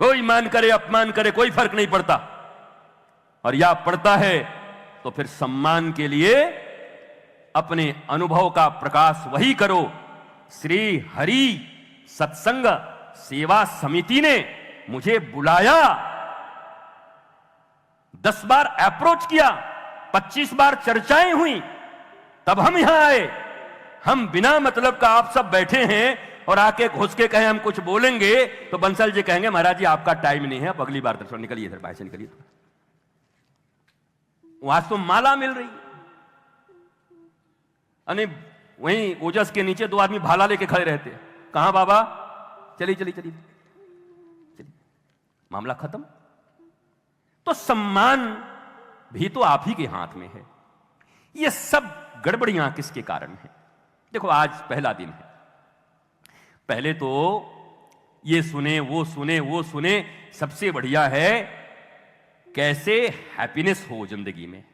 Speaker 1: कोई मान करे अपमान करे कोई फर्क नहीं पड़ता, और या पड़ता है तो फिर सम्मान के लिए अपने अनुभव का प्रकाश वही करो। श्री हरि सत्संग सेवा समिति ने मुझे बुलाया, 10 बार अप्रोच किया, 25 बार चर्चाएं हुई, तब हम यहां आए। हम बिना मतलब का आप सब बैठे हैं और आके घुस के कहें हम कुछ बोलेंगे तो बंसल जी कहेंगे महाराज जी आपका टाइम नहीं है, अब अगली बार दर्शन निकलिए, इधर बाहर से निकलिए। वहां तो माला मिल रही, अने वहीं ओजस के नीचे 2 आदमी भाला लेके खड़े रहते हैं। कहां बाबा, चलिए चलिए चलिए चलिए, मामला खत्म। तो सम्मान भी तो आप ही के हाथ में है। ये सब गड़बड़ियां किसके कारण है? देखो आज पहला दिन है, पहले तो ये सुने वो सुने वो सुने, सबसे बढ़िया है कैसे हैप्पीनेस हो जिंदगी में,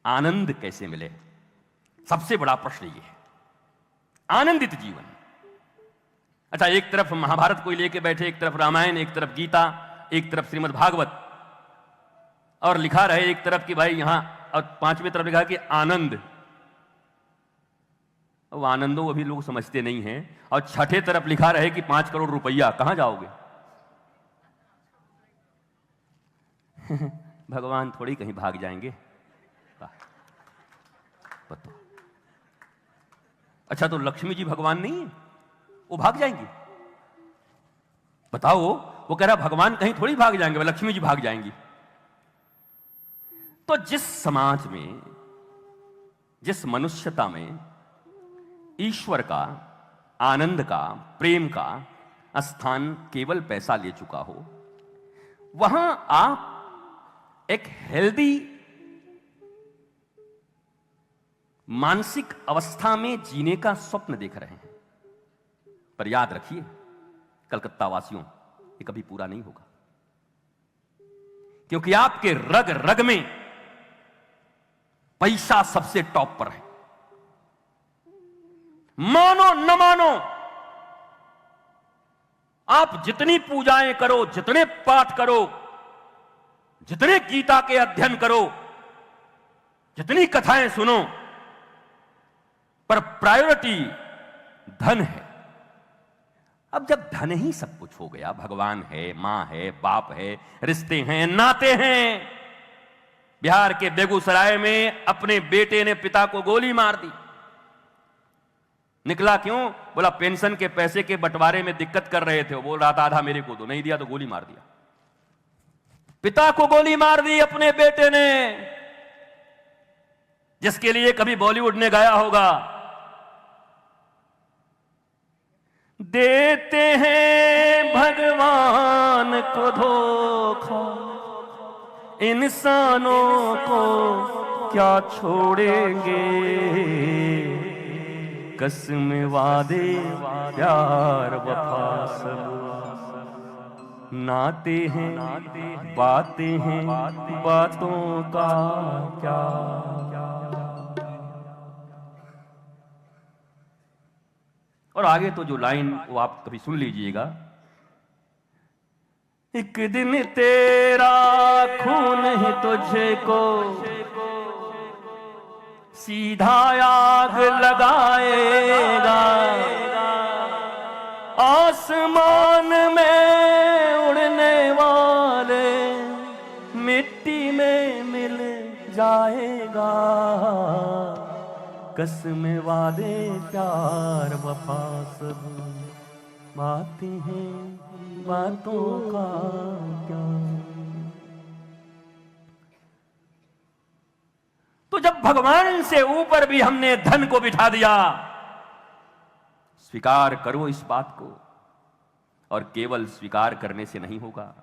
Speaker 1: आनंद कैसे मिले, सबसे बड़ा प्रश्न ये है, आनंदित जीवन। अच्छा, एक तरफ महाभारत कोई लेके बैठे, एक तरफ रामायण, एक तरफ गीता, एक तरफ श्रीमद् भागवत, और लिखा रहे एक तरफ कि भाई यहां, और 5वें तरफ लिखा कि आनंद। वो आनंदो अभी लोग समझते नहीं हैं। और 6ठे तरफ लिखा रहे कि 5 करोड़ रुपया, कहां जाओगे? भगवान थोड़ी कहीं भाग जाएंगे, बताओ। अच्छा, तो लक्ष्मी जी भगवान नहीं है, वो भाग जाएंगी? बताओ, वो कह रहा भगवान कहीं थोड़ी भाग जाएंगे, लक्ष्मी जी भाग जाएंगी। तो जिस समाज में, जिस मनुष्यता में ईश्वर का, आनंद का, प्रेम का स्थान केवल पैसा ले चुका हो, वहां आप एक हेल्दी मानसिक अवस्था में जीने का स्वप्न देख रहे हैं। पर याद रखिए कलकत्ता वासियों, ये कभी पूरा नहीं होगा, क्योंकि आपके रग रग में पैसा सबसे टॉप पर है। मानो न मानो, आप जितनी पूजाएं करो, जितने पाठ करो, जितने गीता के अध्ययन करो, जितनी कथाएं सुनो, पर प्रायोरिटी धन है। अब जब धन ही सब कुछ हो गया, भगवान है, मां है, बाप है, रिश्ते हैं, नाते हैं। बिहार के बेगूसराय में अपने बेटे ने पिता को गोली मार दी। निकला क्यों? बोला पेंशन के पैसे के बंटवारे में दिक्कत कर रहे थे। वो बोल रहा था आधा मेरे को दो, नहीं दिया तो गोली मार दिया। पिता को गोली मार दी अपने बेटे ने, जिसके लिए कभी बॉलीवुड ने गाया होगा, देते हैं भगवान को धोखा, इंसानों को क्या छोड़ेंगे, कसम वादे प्यार वफा सब नाते हैं, बातें हैं, बातों का क्या। और आगे तो जो लाइन वो आप कभी सुन लीजिएगा। एक दिन तेरा खून ही तुझको सीधा आग लगाएगा, आसमान में उड़ने वाले मिट्टी में मिल जाएगा, कसम वादे प्यार वफा सब बातें हैं, बातों का क्या। तो जब भगवान से ऊपर भी हमने धन को बिठा दिया, स्वीकार करो इस बात को। और केवल स्वीकार करने से नहीं होगा,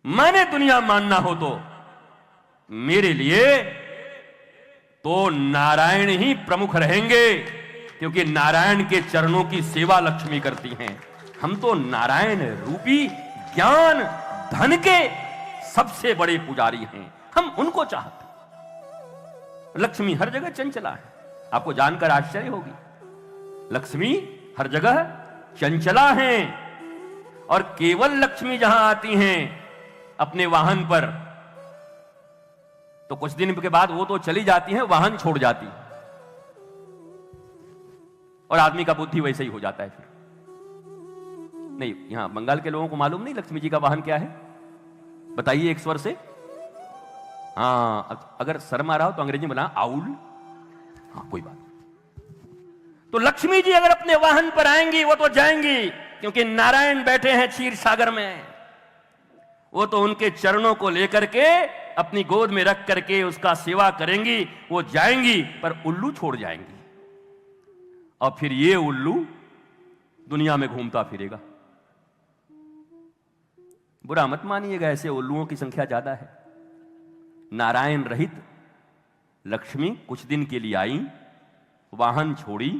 Speaker 1: मैंने दुनिया मानना हो तो मेरे लिए तो नारायण ही प्रमुख रहेंगे, क्योंकि नारायण के चरणों की सेवा लक्ष्मी करती हैं। हम तो नारायण रूपी ज्ञान धन के सबसे बड़े पुजारी हैं, हम उनको चाहते हैं। लक्ष्मी हर जगह चंचला है, आपको जानकर आश्चर्य होगी, लक्ष्मी हर जगह चंचला हैं। और केवल लक्ष्मी जहां आती हैं अपने वाहन पर, तो कुछ दिन के बाद वो तो चली जाती हैं, वाहन छोड़ जाती है, और आदमी का बुद्धि वैसे ही हो जाता है। फिर नहीं, यहां बंगाल के लोगों को मालूम नहीं लक्ष्मी जी का वाहन क्या है, बताइए एक स्वर से। हाँ, अगर शर्म आ रहा हो तो अंग्रेजी में बोला आउल। हाँ, कोई बात। तो लक्ष्मी जी अगर अपने वाहन पर आएंगी वो तो जाएंगी, क्योंकि नारायण बैठे हैं क्षीर सागर में। वो तो उनके चरणों को लेकर के अपनी गोद में रख करके उसका सेवा करेंगी, वो जाएंगी, पर उल्लू छोड़ जाएंगी। और फिर ये उल्लू दुनिया में घूमता फिरेगा। बुरा मत मानिएगा, ऐसे उल्लुओं की संख्या ज्यादा है। नारायण रहित लक्ष्मी कुछ दिन के लिए आई, वाहन छोड़ी,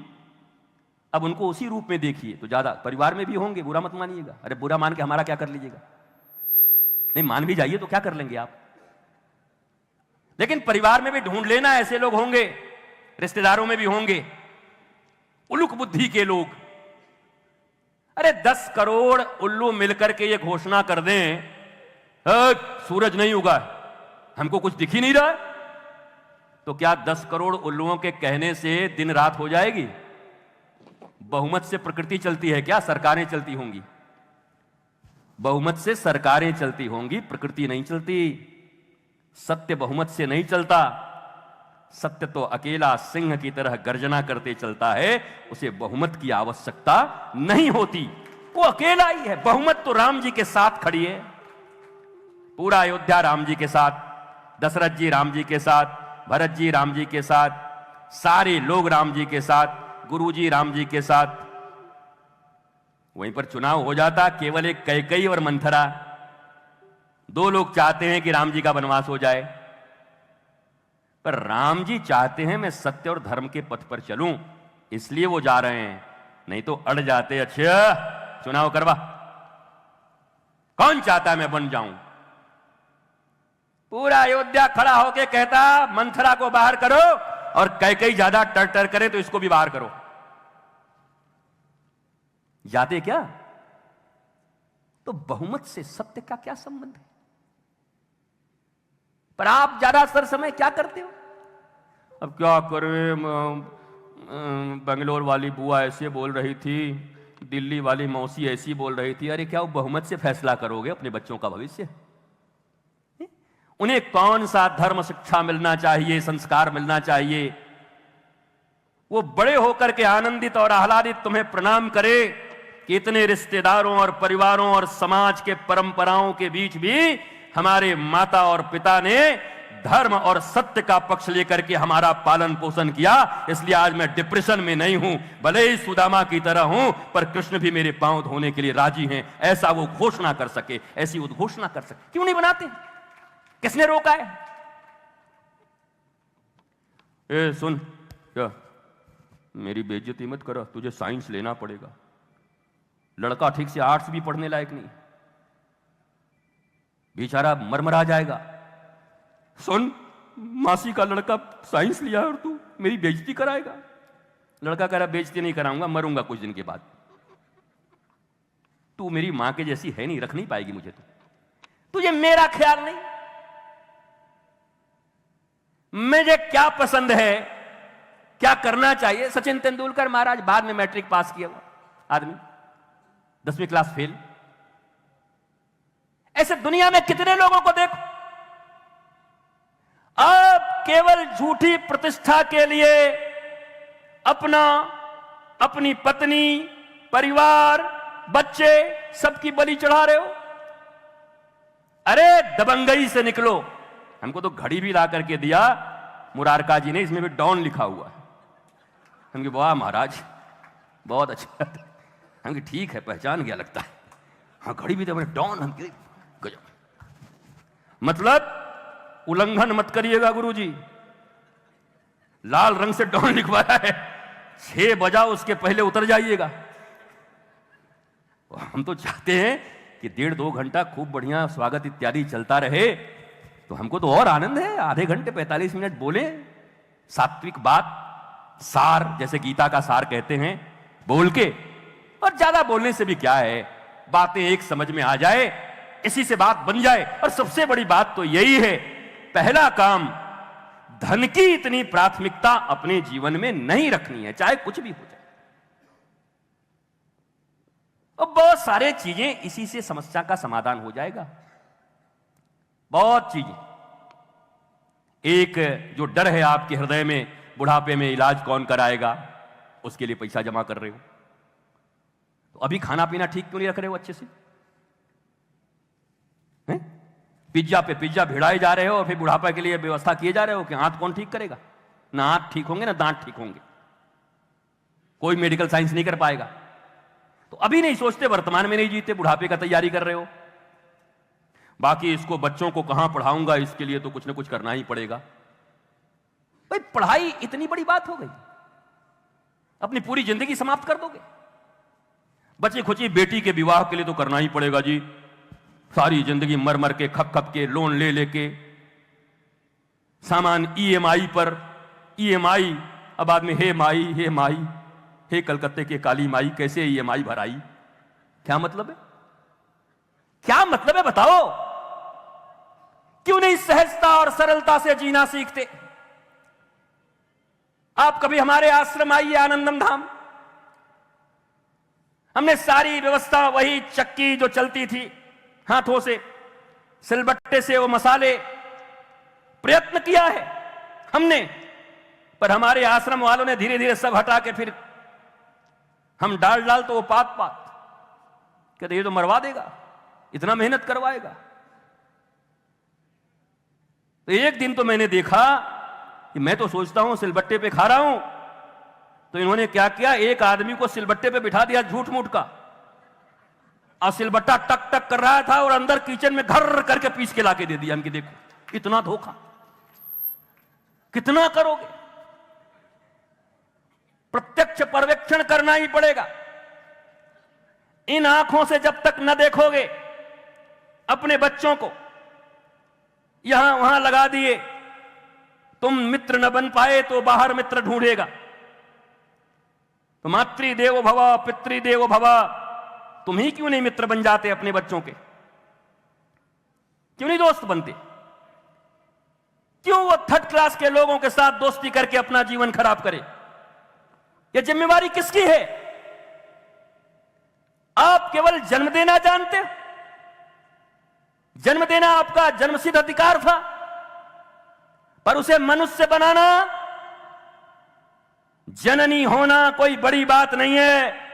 Speaker 1: अब उनको उसी रूप में देखिए तो ज्यादा। परिवार में भी होंगे, बुरा मत मानिएगा। अरे बुरा मान के हमारा क्या कर लीजिएगा, नहीं मान भी जाइए तो क्या कर लेंगे आप। लेकिन परिवार में भी ढूंढ लेना, ऐसे लोग होंगे, रिश्तेदारों में भी होंगे उलूक बुद्धि के लोग। अरे 10 करोड़ उल्लू मिलकर के ये घोषणा कर दें सूरज नहीं उगा, हमको कुछ दिख ही नहीं रहा, तो क्या 10 करोड़ उल्लुओं के कहने से दिन रात हो जाएगी? बहुमत से प्रकृति चलती है क्या? सरकारें चलती होंगी। बहुमत से सरकारें चलती होंगी, प्रकृति नहीं चलती। सत्य बहुमत से नहीं चलता, सत्य तो अकेला सिंह की तरह गर्जना करते चलता है, उसे बहुमत की आवश्यकता नहीं होती, वो अकेला ही है। बहुमत तो राम जी के साथ खड़ी है, पूरा अयोध्या राम जी के साथ, दशरथ जी राम जी के साथ, भरत जी राम जी के साथ, सारे लोग राम जी के साथ, गुरु जी राम जी के साथ। वहीं पर चुनाव हो जाता, केवल एक कैकेयी और मंथरा, 2 लोग चाहते हैं कि राम जी का वनवास हो जाए, पर राम जी चाहते हैं मैं सत्य और धर्म के पथ पर चलूं, इसलिए वो जा रहे हैं, नहीं तो अड़ जाते। अच्छा चुनाव करवा, कौन चाहता है मैं बन जाऊं? पूरा अयोध्या खड़ा होके कहता मंथरा को बाहर करो, और कैकेयी ज्यादा टर टर करे तो इसको भी बाहर करो। यादें क्या? तो बहुमत से सत्य का क्या संबंध है? पर आप ज्यादातर समय क्या करते हो? अब क्या करें, बेंगलोर वाली बुआ ऐसे बोल रही थी, दिल्ली वाली मौसी ऐसी बोल रही थी। अरे क्या वो बहुमत से फैसला करोगे अपने बच्चों का भविष्य? उन्हें कौन सा धर्म शिक्षा मिलना चाहिए, संस्कार मिलना चाहिए? वो बड़े होकर के आनंदित और आह्लादित तुम्हें प्रणाम करे कि इतने रिश्तेदारों और परिवारों और समाज के परंपराओं के बीच भी हमारे माता और पिता ने धर्म और सत्य का पक्ष लेकर के हमारा पालन पोषण किया, इसलिए आज मैं डिप्रेशन में नहीं हूं। भले ही सुदामा की तरह हूं, पर कृष्ण भी मेरे पांव धोने के लिए राजी हैं, ऐसा वो घोषणा कर सके, ऐसी उद्घोषणा कर सके। क्यों नहीं बनाते? किसने रोका है? ए सुन, क्या मेरी बेइज्जती मत करो, तुझे साइंस लेना पड़ेगा। लड़का ठीक से आर्ट्स भी पढ़ने लायक नहीं, बेचारा मरमरा जाएगा। सुन, मासी का लड़का साइंस लिया और तू मेरी बेइज्जती कराएगा। लड़का कह रहा बेइज्जती नहीं कराऊंगा, मरूंगा कुछ दिन के बाद। तू मेरी मां के जैसी है नहीं, रख नहीं पाएगी मुझे। तुझे मेरा ख्याल नहीं, मुझे क्या पसंद है, क्या करना चाहिए। सचिन तेंदुलकर महाराज बाद में मैट्रिक पास किया हुआ आदमी, 10वीं क्लास फेल। ऐसे दुनिया में कितने लोगों को देखो, आप केवल झूठी प्रतिष्ठा के लिए अपना, अपनी पत्नी, परिवार, बच्चे सबकी बलि चढ़ा रहे हो। अरे दबंगई से निकलो। हमको तो घड़ी भी ला करके दिया मुरारका जी ने, इसमें भी डॉन लिखा हुआ है। हमके वाह महाराज बहुत अच्छा। हमके ठीक है, पहचान गया लगता है। हाँ घड़ी भी तो मैंने डॉन, हमके गजब। मतलब उल्लंघन मत करिएगा गुरुजी, लाल रंग से डॉन लिखवाया है, 6 बजा उसके पहले उतर जाइएगा। हम तो चाहते हैं कि 1.5-2 घंटा खूब बढ़िया स्वागत इत्यादि चलता रहे, तो हमको तो और आनंद है। आधे घंटे 45 मिनट बोले, सात्विक बात, सार, जैसे गीता का सार कहते हैं, बोल के। और ज्यादा बोलने से भी क्या है, बातें एक समझ में आ जाए, इसी से बात बन जाए। और सबसे बड़ी बात तो यही है, पहला काम, धन की इतनी प्राथमिकता अपने जीवन में नहीं रखनी है, चाहे कुछ भी हो जाए। और बहुत सारे चीजें इसी से समस्या का समाधान हो जाएगा। बहुत चीजें। एक जो डर है आपके हृदय में, बुढ़ापे में इलाज कौन कराएगा, उसके लिए पैसा जमा कर रहे हो, तो अभी खाना पीना ठीक क्यों नहीं रख रहे हो अच्छे से? पिज्जा पे पिज्जा भिड़ाए जा रहे हो और फिर बुढ़ापा के लिए व्यवस्था किए जा रहे हो कि आंत कौन ठीक करेगा? ना आंत ठीक होंगे ना दांत ठीक होंगे, कोई मेडिकल साइंस नहीं कर पाएगा। तो अभी नहीं सोचते, वर्तमान में नहीं जीते, बुढ़ापे का तैयारी कर रहे हो। बाकी इसको बच्चों को कहां पढ़ाऊंगा, इसके लिए तो कुछ ना कुछ करना ही पड़ेगा। भाई पढ़ाई इतनी बड़ी बात हो गई, अपनी पूरी जिंदगी समाप्त कर दोगे? बची खुची बेटी के विवाह के लिए तो करना ही पड़ेगा जी, सारी जिंदगी मर मर के, खप खप के, लोन ले लेके, सामान ईएमआई पर ईएमआई। अब आदमी हे माई, हे कलकत्ते के काली माई, कैसे ईएमआई भराई? क्या मतलब है? क्या मतलब है बताओ? क्यों नहीं सहजता और सरलता से जीना सीखते? आप कभी हमारे आश्रम आइए, आनंदम धाम। हमने सारी व्यवस्था, वही चक्की जो चलती थी हाथों से, सिलबट्टे से वो मसाले, प्रयत्न किया है हमने, पर हमारे आश्रम वालों ने धीरे धीरे सब हटा के, फिर हम डाल तो वो पात कहते ये तो मरवा देगा, इतना मेहनत करवाएगा। तो एक दिन तो मैंने देखा कि मैं तो सोचता हूं सिलबट्टे पे खा रहा हूं, तो इन्होंने क्या किया, एक आदमी को सिलबट्टे पे बिठा दिया झूठ मूठ का, और सिलबट्टा टक टक कर रहा था और अंदर किचन में घर करके पीस के लाके दे दिया। हमके देखो इतना धोखा, कितना करोगे? प्रत्यक्ष पर्यवेक्षण करना ही पड़ेगा। इन आंखों से जब तक न देखोगे अपने बच्चों को, यहां वहां लगा दिए, तुम मित्र न बन पाए तो बाहर मित्र ढूंढेगा। तो मातृदेवो भव, पितृदेवो भव, तुम ही क्यों नहीं मित्र बन जाते अपने बच्चों के? क्यों नहीं दोस्त बनते? क्यों वो थर्ड क्लास के लोगों के साथ दोस्ती करके अपना जीवन खराब करे? ये जिम्मेवारी किसकी है? आप केवल जन्म देना जानते हो। जन्म देना आपका जन्मसिद्ध अधिकार था, पर उसे मनुष्य बनाना, जननी होना कोई बड़ी बात नहीं है।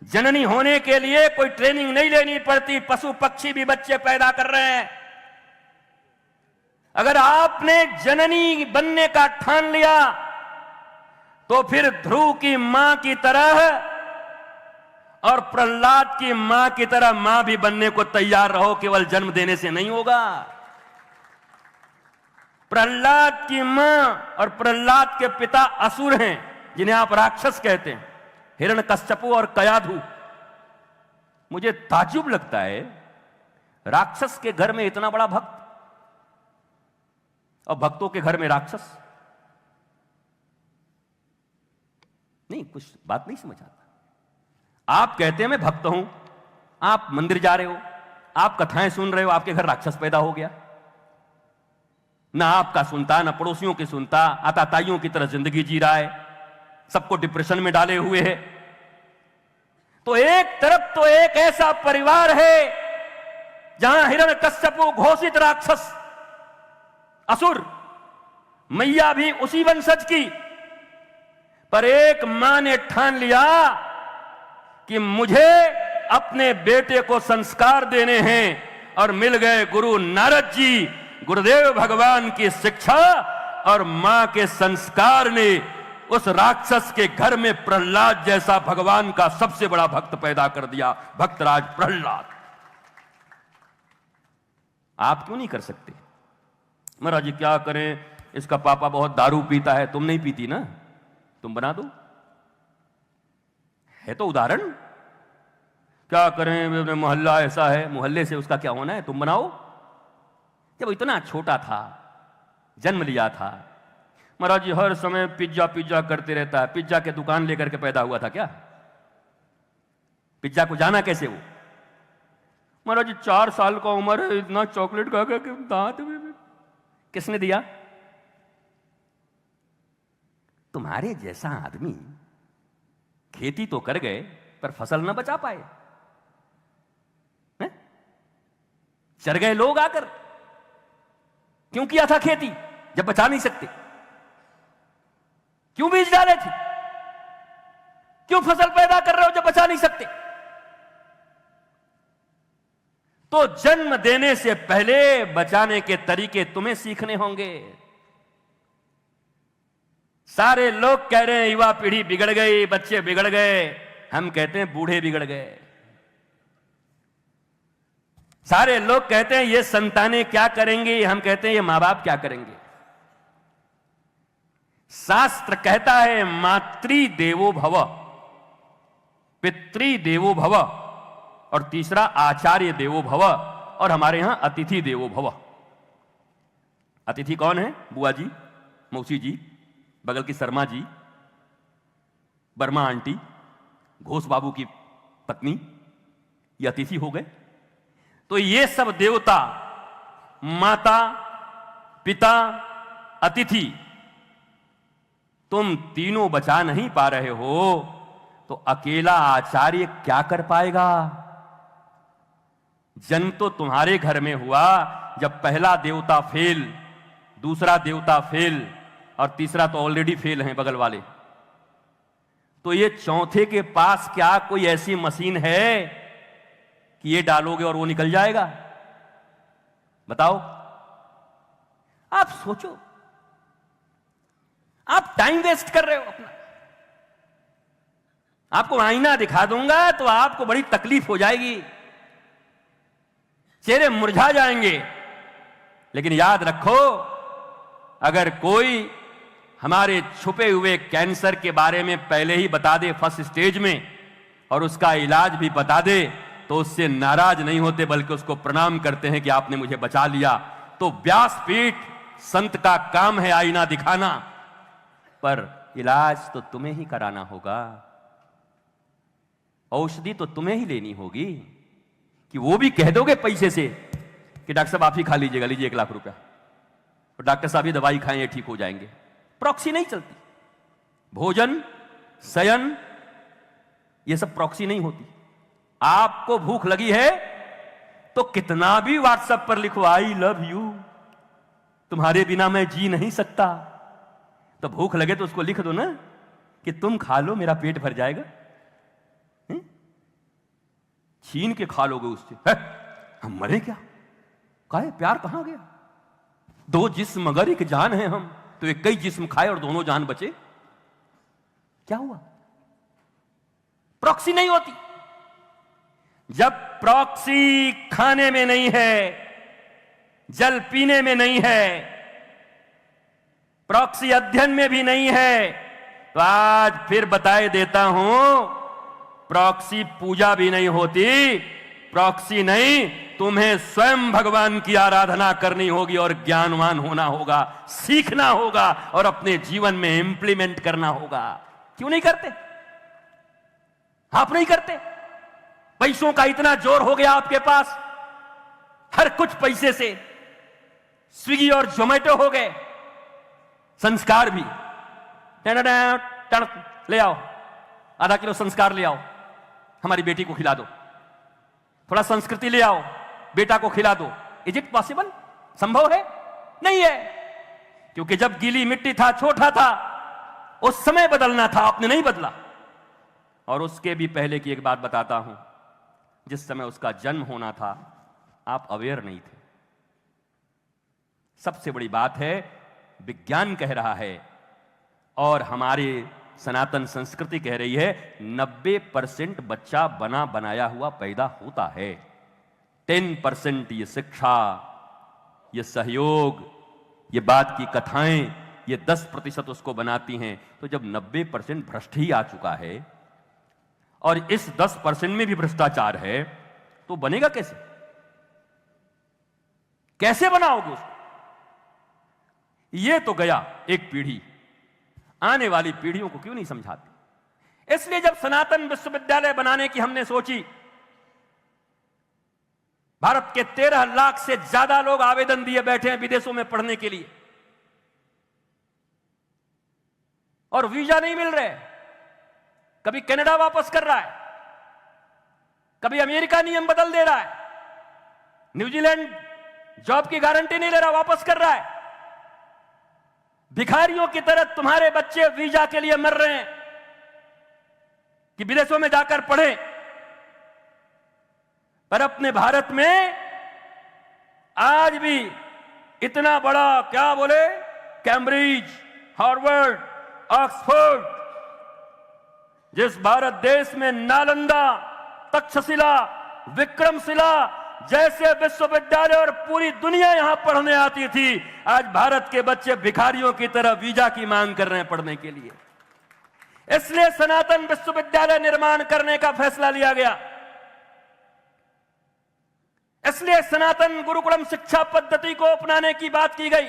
Speaker 1: जननी होने के लिए कोई ट्रेनिंग नहीं लेनी पड़ती। पशु पक्षी भी बच्चे पैदा कर रहे हैं। अगर आपने जननी बनने का ठान लिया तो फिर ध्रुव की मां की तरह और प्रहलाद की मां की तरह मां भी बनने को तैयार रहो। केवल जन्म देने से नहीं होगा। प्रहलाद की मां और प्रहलाद के पिता असुर हैं, जिन्हें आप राक्षस कहते हैं, हिरण्यकश्यपु और कयाधु। मुझे ताज्जुब लगता है, राक्षस के घर में इतना बड़ा भक्त और भक्तों के घर में राक्षस। नहीं, कुछ बात नहीं समझ आता। आप कहते हैं मैं भक्त हूं, आप मंदिर जा रहे हो, आप कथाएं सुन रहे हो, आपके घर राक्षस पैदा हो गया। ना आपका सुनता, ना पड़ोसियों की सुनता, आताताइयों की तरह जिंदगी जी रहा है, सबको डिप्रेशन में डाले हुए है। तो एक तरफ तो एक ऐसा परिवार है जहां हिरण्यकश्यपु घोषित राक्षस, असुर, मैया भी उसी वंशज की, पर एक मां ने ठान लिया कि मुझे अपने बेटे को संस्कार देने हैं, और मिल गए गुरु नारद जी। गुरुदेव भगवान की शिक्षा और मां के संस्कार ने उस राक्षस के घर में प्रहलाद जैसा भगवान का सबसे बड़ा भक्त पैदा कर दिया, भक्तराज प्रहलाद। आप क्यों नहीं कर सकते? महाराज जी क्या करें, इसका पापा बहुत दारू पीता है। तुम नहीं पीती ना, तुम बना दो। है तो उदाहरण। क्या करें, मोहल्ला ऐसा है, मोहल्ले से उसका क्या होना है, तुम बनाओ। जब इतना छोटा था, जन्म लिया था, महाराज जी हर समय पिज्जा पिज्जा करते रहता है। पिज्जा के दुकान लेकर के पैदा हुआ था क्या? पिज्जा को जाना कैसे वो? महाराज जी 4 साल का उम्र है, इतना चॉकलेट खा के दांत में। किसने दिया? तुम्हारे जैसा आदमी खेती तो कर गए पर फसल न बचा पाए। चर गए लोग आकर। क्यों किया था खेती जब बचा नहीं सकते? क्यों बीज डाले थे? क्यों फसल पैदा कर रहे हो जब बचा नहीं सकते? तो जन्म देने से पहले बचाने के तरीके तुम्हें सीखने होंगे। सारे लोग कह रहे हैं युवा पीढ़ी बिगड़ गई, बच्चे बिगड़ गए। हम कहते हैं बूढ़े बिगड़ गए। सारे लोग कहते हैं ये संतानें क्या करेंगी, हम कहते हैं ये मां बाप क्या करेंगे। शास्त्र कहता है मातृ देवो भव, पितृ देवो भव, और तीसरा आचार्य देवो भव, और हमारे यहां अतिथि देवो भव। अतिथि कौन है? बुआ जी, मौसी जी, बगल की शर्मा जी, वर्मा आंटी, घोष बाबू की पत्नी, ये अतिथि हो गए। तो ये सब देवता, माता, पिता, अतिथि, तुम तीनों बचा नहीं पा रहे हो तो अकेला आचार्य क्या कर पाएगा? जन्म तो तुम्हारे घर में हुआ, जब पहला देवता फेल, दूसरा देवता फेल और तीसरा तो ऑलरेडी फेल हैं बगल वाले। तो ये चौथे के पास क्या कोई ऐसी मशीन है कि ये डालोगे और वो निकल जाएगा? बताओ। आप सोचो, आप टाइम वेस्ट कर रहे हो अपना। आपको आईना दिखा दूंगा तो आपको बड़ी तकलीफ हो जाएगी, चेहरे मुरझा जाएंगे। लेकिन याद रखो, अगर कोई हमारे छुपे हुए कैंसर के बारे में पहले ही बता दे फर्स्ट स्टेज में, और उसका इलाज भी बता दे, तो उससे नाराज नहीं होते बल्कि उसको प्रणाम करते हैं कि आपने मुझे बचा लिया। तो व्यासपीठ संत का काम है आईना दिखाना, पर इलाज तो तुम्हें ही कराना होगा। औषधि तो तुम्हें ही लेनी होगी कि वो भी कह दोगे पैसे से कि डॉक्टर साहब आप ही खा लीजिएगा, लीजिए 1 लाख रुपया, तो डॉक्टर साहब ये दवाई खाएं ये ठीक हो जाएंगे। प्रॉक्सी नहीं चलती। भोजन, शयन, ये सब प्रॉक्सी नहीं होती। आपको भूख लगी है तो कितना भी व्हाट्सएप पर लिखो आई लव यू, तुम्हारे बिना मैं जी नहीं सकता, तो भूख लगे तो उसको लिख दो ना कि तुम खा लो मेरा पेट भर जाएगा। छीन के खा लोगे उससे, हम मरे क्या? काहे प्यार कहां गया? 2 जिस्म मगर एक जान है हम, तो एक कई जिस्म खाए और दोनों जान बचे, क्या हुआ? प्रॉक्सी नहीं होती। जब प्रॉक्सी खाने में नहीं है, जल पीने में नहीं है, प्रॉक्सी अध्ययन में भी नहीं है, तो आज फिर बताए देता हूं, प्रॉक्सी पूजा भी नहीं होती। प्रॉक्सी नहीं, तुम्हें स्वयं भगवान की आराधना करनी होगी और ज्ञानवान होना होगा, सीखना होगा और अपने जीवन में इंप्लीमेंट करना होगा। क्यों नहीं करते? आप नहीं करते। पैसों का इतना जोर हो गया आपके पास, हर कुछ पैसे से, स्विगी और जोमेटो हो गए। संस्कार भी, ले आओ आधा किलो संस्कार ले आओ, हमारी बेटी को खिला दो। थोड़ा संस्कृति ले आओ, बेटा को खिला दो। Is it possible? संभव है? नहीं है। क्योंकि जब गीली मिट्टी था, छोटा था, उस समय बदलना था, आपने नहीं बदला। और उसके भी पहले की एक बात बताता हूं, जिस समय उसका जन्म होना था आप अवेयर नहीं थे। सबसे बड़ी बात है, विज्ञान कह रहा है और हमारे सनातन संस्कृति कह रही है, 90% बच्चा बना बनाया हुआ पैदा होता है। 10% ये शिक्षा, ये सहयोग, ये बात की कथाएं, ये 10% उसको बनाती हैं। तो जब 90% भ्रष्ट ही आ चुका है और इस 10% में भी भ्रष्टाचार है, तो बनेगा कैसे? कैसे बनाओगे उसको? ये तो गया एक पीढ़ी, आने वाली पीढ़ियों को क्यों नहीं समझाते? इसलिए जब सनातन विश्वविद्यालय बनाने की हमने सोची, भारत के 13 लाख से ज्यादा लोग आवेदन दिए बैठे हैं विदेशों में पढ़ने के लिए, और वीजा नहीं मिल रहे। कभी कनाडा वापस कर रहा है, कभी अमेरिका नियम बदल दे रहा है, न्यूजीलैंड जॉब की गारंटी नहीं ले रहा, वापस कर रहा है। भिखारियों की तरह तुम्हारे बच्चे वीजा के लिए मर रहे हैं कि विदेशों में जाकर पढ़ें। पर अपने भारत में आज भी इतना बड़ा, क्या बोले, कैम्ब्रिज, हार्वर्ड, ऑक्सफोर्ड, जिस भारत देश में नालंदा, तक्षशिला, विक्रमशिला जैसे विश्वविद्यालय और पूरी दुनिया यहां पढ़ने आती थी, आज भारत के बच्चे भिखारियों की तरह वीजा की मांग कर रहे हैं पढ़ने के लिए। इसलिए सनातन विश्वविद्यालय निर्माण करने का फैसला लिया गया। इसलिए सनातन गुरुकुलम शिक्षा पद्धति को अपनाने की बात की गई,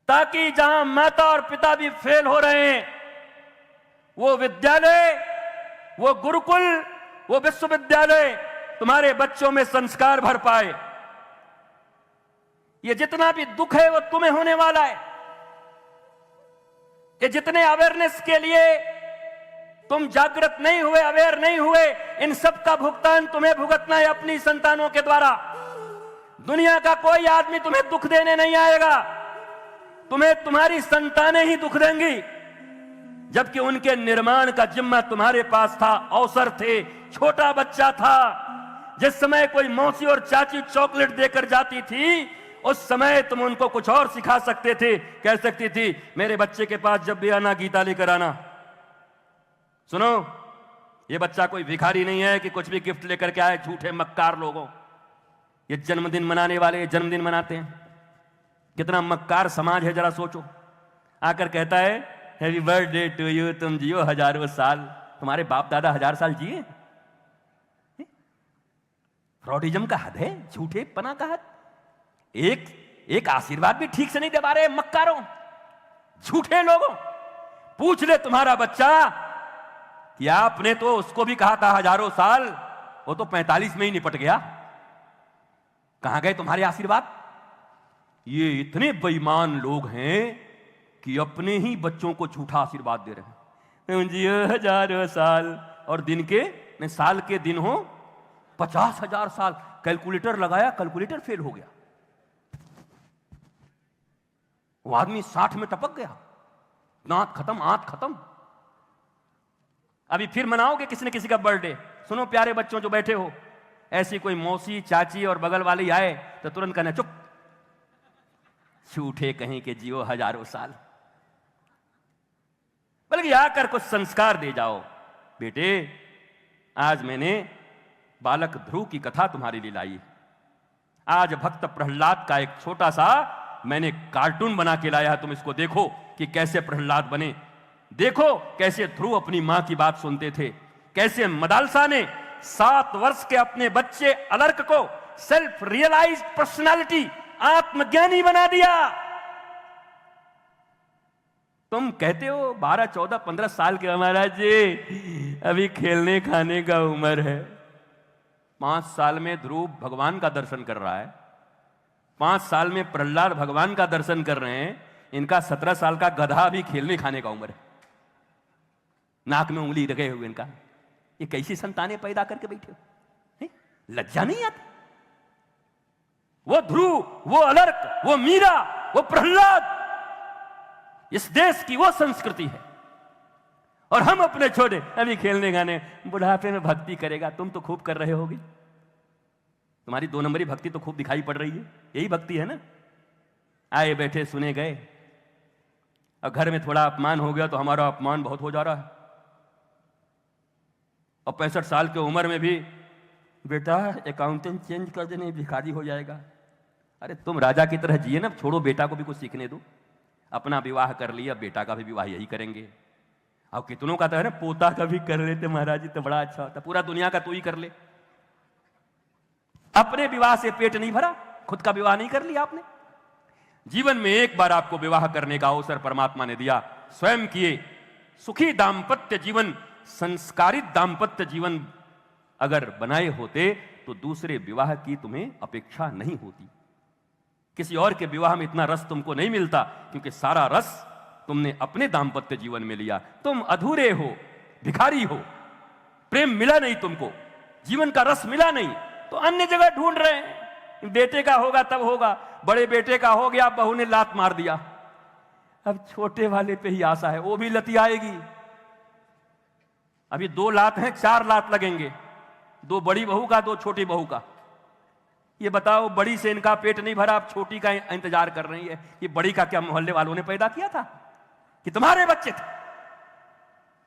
Speaker 1: ताकि जहां माता और पिता भी फेल हो रहे हैं, वो विद्यालय, वो गुरुकुल, वो विश्वविद्यालय तुम्हारे बच्चों में संस्कार भर पाए। ये जितना भी दुख है वो तुम्हें होने वाला है। ये जितने अवेयरनेस के लिए तुम जागृत नहीं हुए, अवेयर नहीं हुए, इन सब का भुगतान तुम्हें भुगतना है अपनी संतानों के द्वारा। दुनिया का कोई आदमी तुम्हें दुख देने नहीं आएगा, तुम्हें तुम्हारी संतानें ही दुख देंगी, जबकि उनके निर्माण का जिम्मा तुम्हारे पास था, अवसर थे। छोटा बच्चा था, जिस समय कोई मौसी और चाची चॉकलेट देकर जाती थी, उस समय तुम उनको कुछ और सिखा सकते थे। कह सकती थी, मेरे बच्चे के पास जब भी आना गीता लेकर आना। सुनो, ये बच्चा कोई भिखारी नहीं है कि कुछ भी गिफ्ट लेकर के आए। झूठे मक्कार लोगों, ये जन्मदिन मनाने वाले जन्मदिन मनाते हैं। कितना मक्कार समाज है, जरा सोचो। आकर कहता है हैप्पी बर्थडे टू यू, तुम जियो हजारों साल। तुम्हारे बाप दादा 1000 साल जिए? फ्रॉडिज्म का हद है, झूठे पना का हद। एक आशीर्वाद भी ठीक से नहीं दे पा रहे मक्कारों, झूठे लोगों। पूछ ले तुम्हारा बच्चा कि आपने तो उसको भी कहा था हजारों साल, वो तो 45 में ही निपट गया। कहां गए तुम्हारे आशीर्वाद? ये इतने बेईमान लोग हैं कि अपने ही बच्चों को झूठा आशीर्वाद दे रहे हैं। जियो हजारों साल, और दिन के ने साल के दिन हो 50,000 साल। कैलकुलेटर लगाया, कैलकुलेटर फेल हो गया। वो आदमी 60 में टपक गया। दांत खत्म, आंत खत्म। अभी फिर मनाओगे किसी न किसी का बर्थडे? सुनो प्यारे बच्चों जो बैठे हो, ऐसी कोई मौसी, चाची और बगल वाली आए तो तुरंत कहना चुप, झूठे कहीं के जियो हजारों साल। बल्कि आकर कुछ संस्कार दे जाओ। बेटे, आज मैंने बालक ध्रुव की कथा तुम्हारे लिए लाई। आज भक्त प्रहलाद का एक छोटा सा मैंने कार्टून बना के लाया है। तुम इसको देखो कि कैसे प्रहलाद बने। देखो कैसे ध्रुव अपनी मां की बात सुनते थे, कैसे मदालसा ने 7 वर्ष के अपने बच्चे अलर्क को सेल्फ रियलाइज्ड पर्सनालिटी, आत्मज्ञानी बना दिया। तुम कहते हो 12, 14, 15 साल के महाराज जी, अभी खेलने खाने का उम्र है। 5 साल में ध्रुव भगवान का दर्शन कर रहा है, 5 साल में प्रहलाद भगवान का दर्शन कर रहे हैं। इनका 17 साल का गधा भी खेलने खाने का उम्र है। नाक में उंगली लगे हुए इनका। ये कैसी संतानें पैदा करके बैठे हो? लज्जा नहीं आती? वो ध्रुव, वो अलर्क, वो मीरा, वो प्रहलाद, इस देश की वो संस्कृति है। और हम अपने छोटे अभी खेलने गाने, बुढ़ापे में भक्ति करेगा। तुम तो खूब कर रहे होगे। तुम्हारी 2 नंबरी भक्ति तो खूब दिखाई पड़ रही है। यही भक्ति है ना? आए बैठे सुने गए, और घर में थोड़ा अपमान हो गया तो हमारा अपमान बहुत हो जा रहा है। और 65 साल की उम्र में भी बेटा अकाउंटेंट चेंज कर देने, भिखारी हो जाएगा। अरे तुम राजा की तरह जिए ना, छोड़ो बेटा को भी कुछ सीखने दो। अपना विवाह कर लिया, बेटा का भी विवाह यही करेंगे। अब कितनों का तो है ना, पोता का भी कर लेते महाराज जी तो बड़ा अच्छा होता। पूरा दुनिया का तू ही कर ले। अपने विवाह से पेट नहीं भरा, खुद का विवाह नहीं कर लिया आपने। जीवन में एक बार आपको विवाह करने का अवसर परमात्मा ने दिया, स्वयं किए। सुखी दाम्पत्य जीवन, संस्कारित दाम्पत्य जीवन अगर बनाए होते तो दूसरे विवाह की तुम्हें अपेक्षा नहीं होती। किसी और के विवाह में इतना रस तुमको नहीं मिलता, क्योंकि सारा रस तुमने अपने दाम्पत्य जीवन में लिया। तुम अधूरे हो, भिखारी हो, प्रेम मिला नहीं तुमको, जीवन का रस मिला नहीं, तो अन्य जगह ढूंढ रहे हैं। बेटे का होगा तब होगा, बड़े बेटे का हो गया, बहू ने लात मार दिया, अब छोटे वाले पे ही आशा है, वो भी लती आएगी। अभी 2 लात हैं, 4 लात लगेंगे, 2 बड़ी बहू का, 2 छोटी बहू का। ये बताओ, बड़ी से इनका पेट नहीं भरा, अब छोटी का इंतजार कर रही है। ये बड़ी का क्या मोहल्ले वालों ने पैदा किया था कि तुम्हारे बच्चे थे?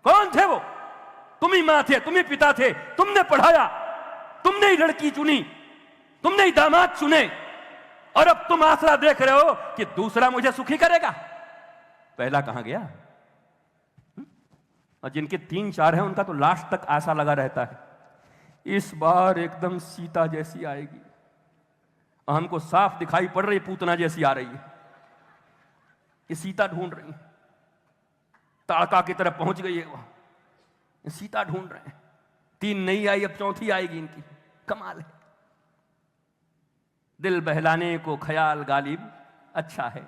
Speaker 1: कौन थे वो? तुम ही मां थे, तुम ही पिता थे, तुमने पढ़ाया, तुमने ही लड़की चुनी, तुमने ही दामाद चुने, और अब तुम आसरा देख रहे हो कि दूसरा मुझे सुखी करेगा। पहला कहां गया? और जिनके 3-4 हैं उनका तो लास्ट तक आशा लगा रहता है, इस बार एकदम सीता जैसी आएगी। हमको साफ दिखाई पड़ रही पूतना जैसी आ रही है। ये सीता ढूंढ रही है, ताड़का की तरफ पहुंच गई है वो, सीता ढूंढ रहे हैं। 3 नहीं आई, अब 4थी आएगी इनकी। कमाल है। दिल बहलाने को ख्याल गालिब अच्छा है,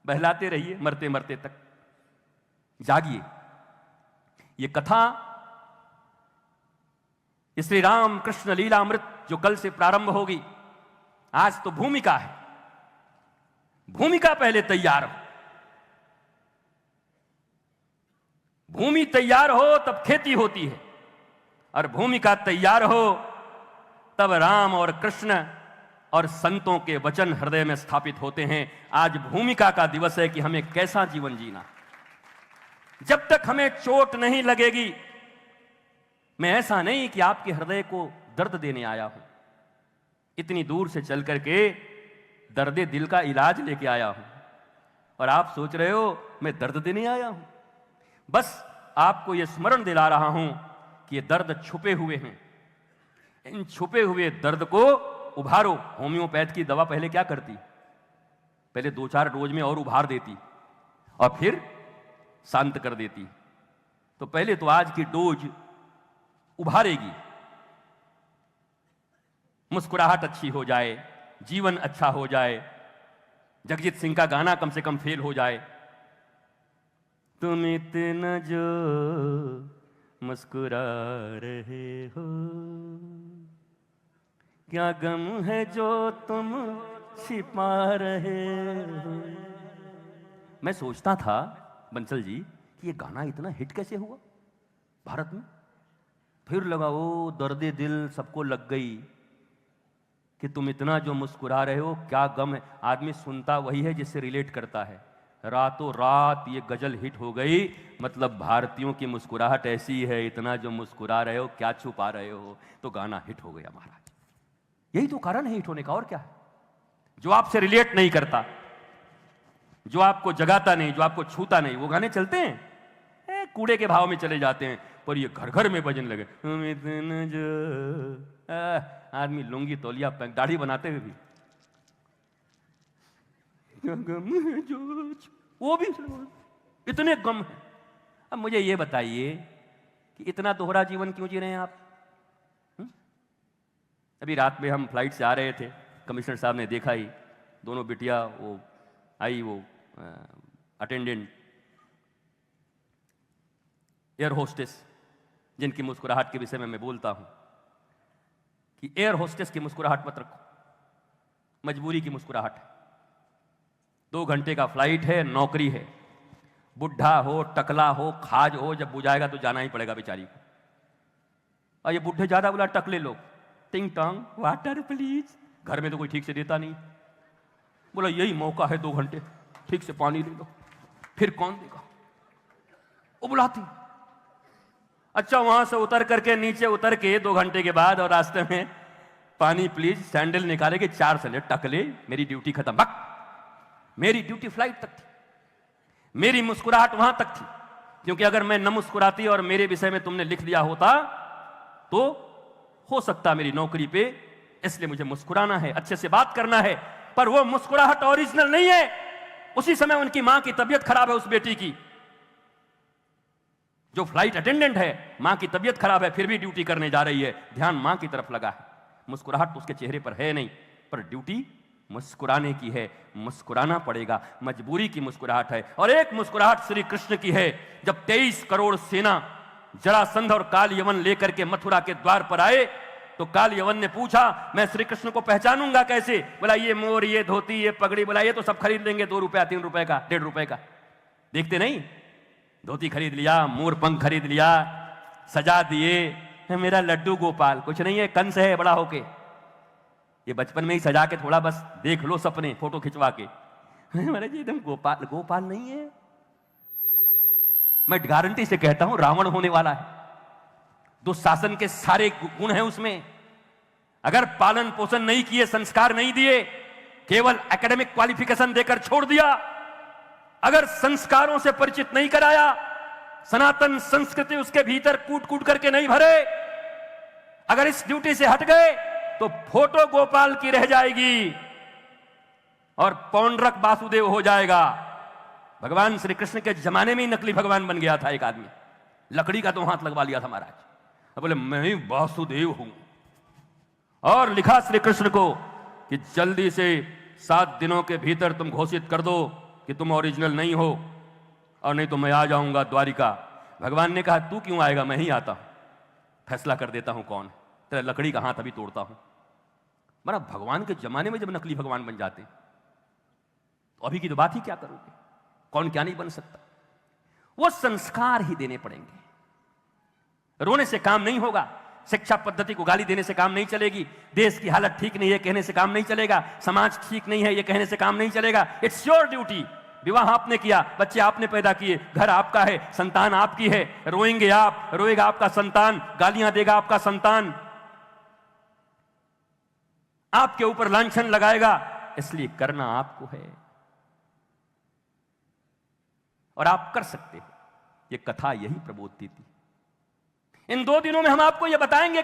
Speaker 1: बहलाते रहिए मरते मरते तक। जागिए। ये कथा, श्री राम कृष्ण लीलामृत जो कल से प्रारंभ होगी, आज तो भूमिका है। भूमिका पहले तैयार हो, भूमि तैयार हो तब खेती होती है, और भूमिका तैयार हो तब राम और कृष्ण और संतों के वचन हृदय में स्थापित होते हैं। आज भूमिका का दिवस है कि हमें कैसा जीवन जीना। जब तक हमें चोट नहीं लगेगी, मैं ऐसा नहीं कि आपके हृदय को दर्द देने आया हूं, इतनी दूर से चल करके दर्दे दिल का इलाज लेके आया हूं, और आप सोच रहे हो मैं दर्द देने आया हूं। बस आपको यह स्मरण दिला रहा हूं कि ये दर्द छुपे हुए हैं। इन छुपे हुए दर्द को उभारो। होम्योपैथ की दवा पहले क्या करती? पहले 2-4 डोज में और उभार देती, और फिर शांत कर देती। तो पहले तो आज की डोज उभारेगी, मुस्कुराहट अच्छी हो जाए, जीवन अच्छा हो जाए, जगजीत सिंह का गाना कम से कम फेल हो जाए। तुम इतना जो मुस्कुरा रहे हो, क्या गम है जो तुम छिपा रहे हो। मैं सोचता था बंसल जी कि ये गाना इतना हिट कैसे हुआ भारत में। फिर लगा वो दर्दे दिल सबको लग गई कि तुम इतना जो मुस्कुरा रहे हो, क्या गम है। आदमी सुनता वही है जिससे रिलेट करता है। रातों रात ये गजल हिट हो गई, मतलब भारतीयों की मुस्कुराहट ऐसी है, इतना जो मुस्कुरा रहे हो क्या छुपा रहे हो, तो गाना हिट हो गया महाराज। यही तो कारण है हिट होने का, और क्या है। जो आपसे रिलेट नहीं करता, जो आपको जगाता नहीं, जो आपको छूता नहीं, वो गाने चलते हैं, कूड़े के भाव में चले जाते हैं। पर ये घर घर में बजने लगे, इतना जो आदमी लुंगी तौलिया दाढ़ी बनाते हुए भी जो वो भी इतने गम है। अब मुझे ये बताइए कि इतना दोहरा जीवन क्यों जी रहे हैं आप। अभी रात में हम फ्लाइट से आ रहे थे, कमिश्नर साहब ने देखा ही, दोनों बिटिया वो आई, वो अटेंडेंट एयर होस्टेस, जिनकी मुस्कुराहट के विषय में मैं बोलता हूं कि एयर होस्टेस की मुस्कुराहट मत रखो, मजबूरी की मुस्कुराहट है। 2 घंटे का फ्लाइट है, नौकरी है, बुढ़ा हो, टकला हो, खाज हो, जब बुझाएगा तो जाना ही पड़ेगा बेचारी को। और ये बुढ़े ज्यादा बोला, टकले लोग टिंग टोंग वाटर प्लीज, घर में तो कोई ठीक से देता नहीं, बोला यही मौका है 2 घंटे ठीक से पानी ले लो, फिर कौन देगा। वो बुलाती, अच्छा वहां से उतर करके नीचे उतर के 2 घंटे के बाद और रास्ते में पानी प्लीज, सैंडल निकाले के 4 सैंडल, टकले मेरी ड्यूटी खत्म। बक, मेरी ड्यूटी फ्लाइट तक थी, मेरी मुस्कुराहट वहां तक थी, क्योंकि अगर मैं न मुस्कुराती और मेरे विषय में तुमने लिख दिया होता तो हो सकता मेरी नौकरी पे, इसलिए मुझे मुस्कुराना है, अच्छे से बात करना है। पर वो मुस्कुराहट ओरिजिनल नहीं है। उसी समय उनकी मां की तबीयत खराब है, उस बेटी की जो फ्लाइट अटेंडेंट है, मां की तबीयत खराब है, फिर भी ड्यूटी करने जा रही है, ध्यान मां की तरफ लगा है। मुस्कुराहट उसके चेहरे पर है नहीं, पर ड्यूटी मुस्कुराने की है, मुस्कुराना पड़ेगा, मजबूरी की मुस्कुराहट है। और एक मुस्कुराहट श्री कृष्ण की है, जब 23 करोड़ सेना जरासंध और काल यवन लेकर के मथुरा के द्वार पर आए, तो काल यवन ने पूछा मैं श्री कृष्ण को पहचानूंगा कैसे। बोला ये मोर, ये धोती, ये पगड़ी, बोला ये तो सब खरीद लेंगे 2 रुपया 3 रुपए का, 1.5 रुपए का। देखते नहीं, धोती खरीद लिया, मोर पंख खरीद लिया, सजा दिए, मेरा लड्डू गोपाल, कुछ नहीं है, कंस है बड़ा होके। ये बचपन में ही सजा के थोड़ा बस देख लो सपने, फोटो खिंचवा के, महाराज एकदम गोपाल, गोपाल नहीं है। मैं गारंटी से कहता हूं रावण होने वाला है। दुशासन के सारे गुण हैं उसमें। अगर पालन पोषण नहीं किए, संस्कार नहीं दिए, केवल एकेडमिक क्वालिफिकेशन देकर छोड़ दिया, अगर संस्कारों से परिचित नहीं कराया, सनातन संस्कृति उसके भीतर कूट कूट करके नहीं भरे, अगर इस ड्यूटी से हट गए तो फोटो गोपाल की रह जाएगी और पौंड्रक वासुदेव हो जाएगा। भगवान श्री कृष्ण के जमाने में ही नकली भगवान बन गया था एक आदमी, लकड़ी का तो हाथ लगवा लिया था महाराज। अब बोले मैं ही वासुदेव हूं, और लिखा श्री कृष्ण को कि जल्दी से 7 दिनों के भीतर तुम घोषित कर दो कि तुम ओरिजिनल नहीं हो, और नहीं तो मैं आ जाऊंगा द्वारिका। भगवान ने कहा तू क्यों आएगा, मैं ही आता हूं, फैसला कर देता हूं कौन, तेरा लकड़ी का हाथ अभी तोड़ता हूं। माना भगवान के जमाने में जब नकली भगवान बन जाते तो अभी की तो बात ही क्या करोगे, कौन क्या नहीं बन सकता। वो संस्कार ही देने पड़ेंगे, रोने से काम नहीं होगा, शिक्षा पद्धति को गाली देने से काम नहीं चलेगी, देश की हालत ठीक नहीं है कहने से काम नहीं चलेगा, समाज ठीक नहीं है ये कहने से काम नहीं चलेगा। It's your duty. विवाह आपने किया, बच्चे आपने पैदा किए, घर आपका है, संतान आपकी है, रोएंगे आप, रोएगा आपका संतान, गालियां देगा आपका संतान, आपके ऊपर लांछन लगाएगा, इसलिए करना आपको है और आप कर सकते हो। ये कथा यही प्रबोधती थी। इन 2 दिनों में हम आपको ये बताएंगे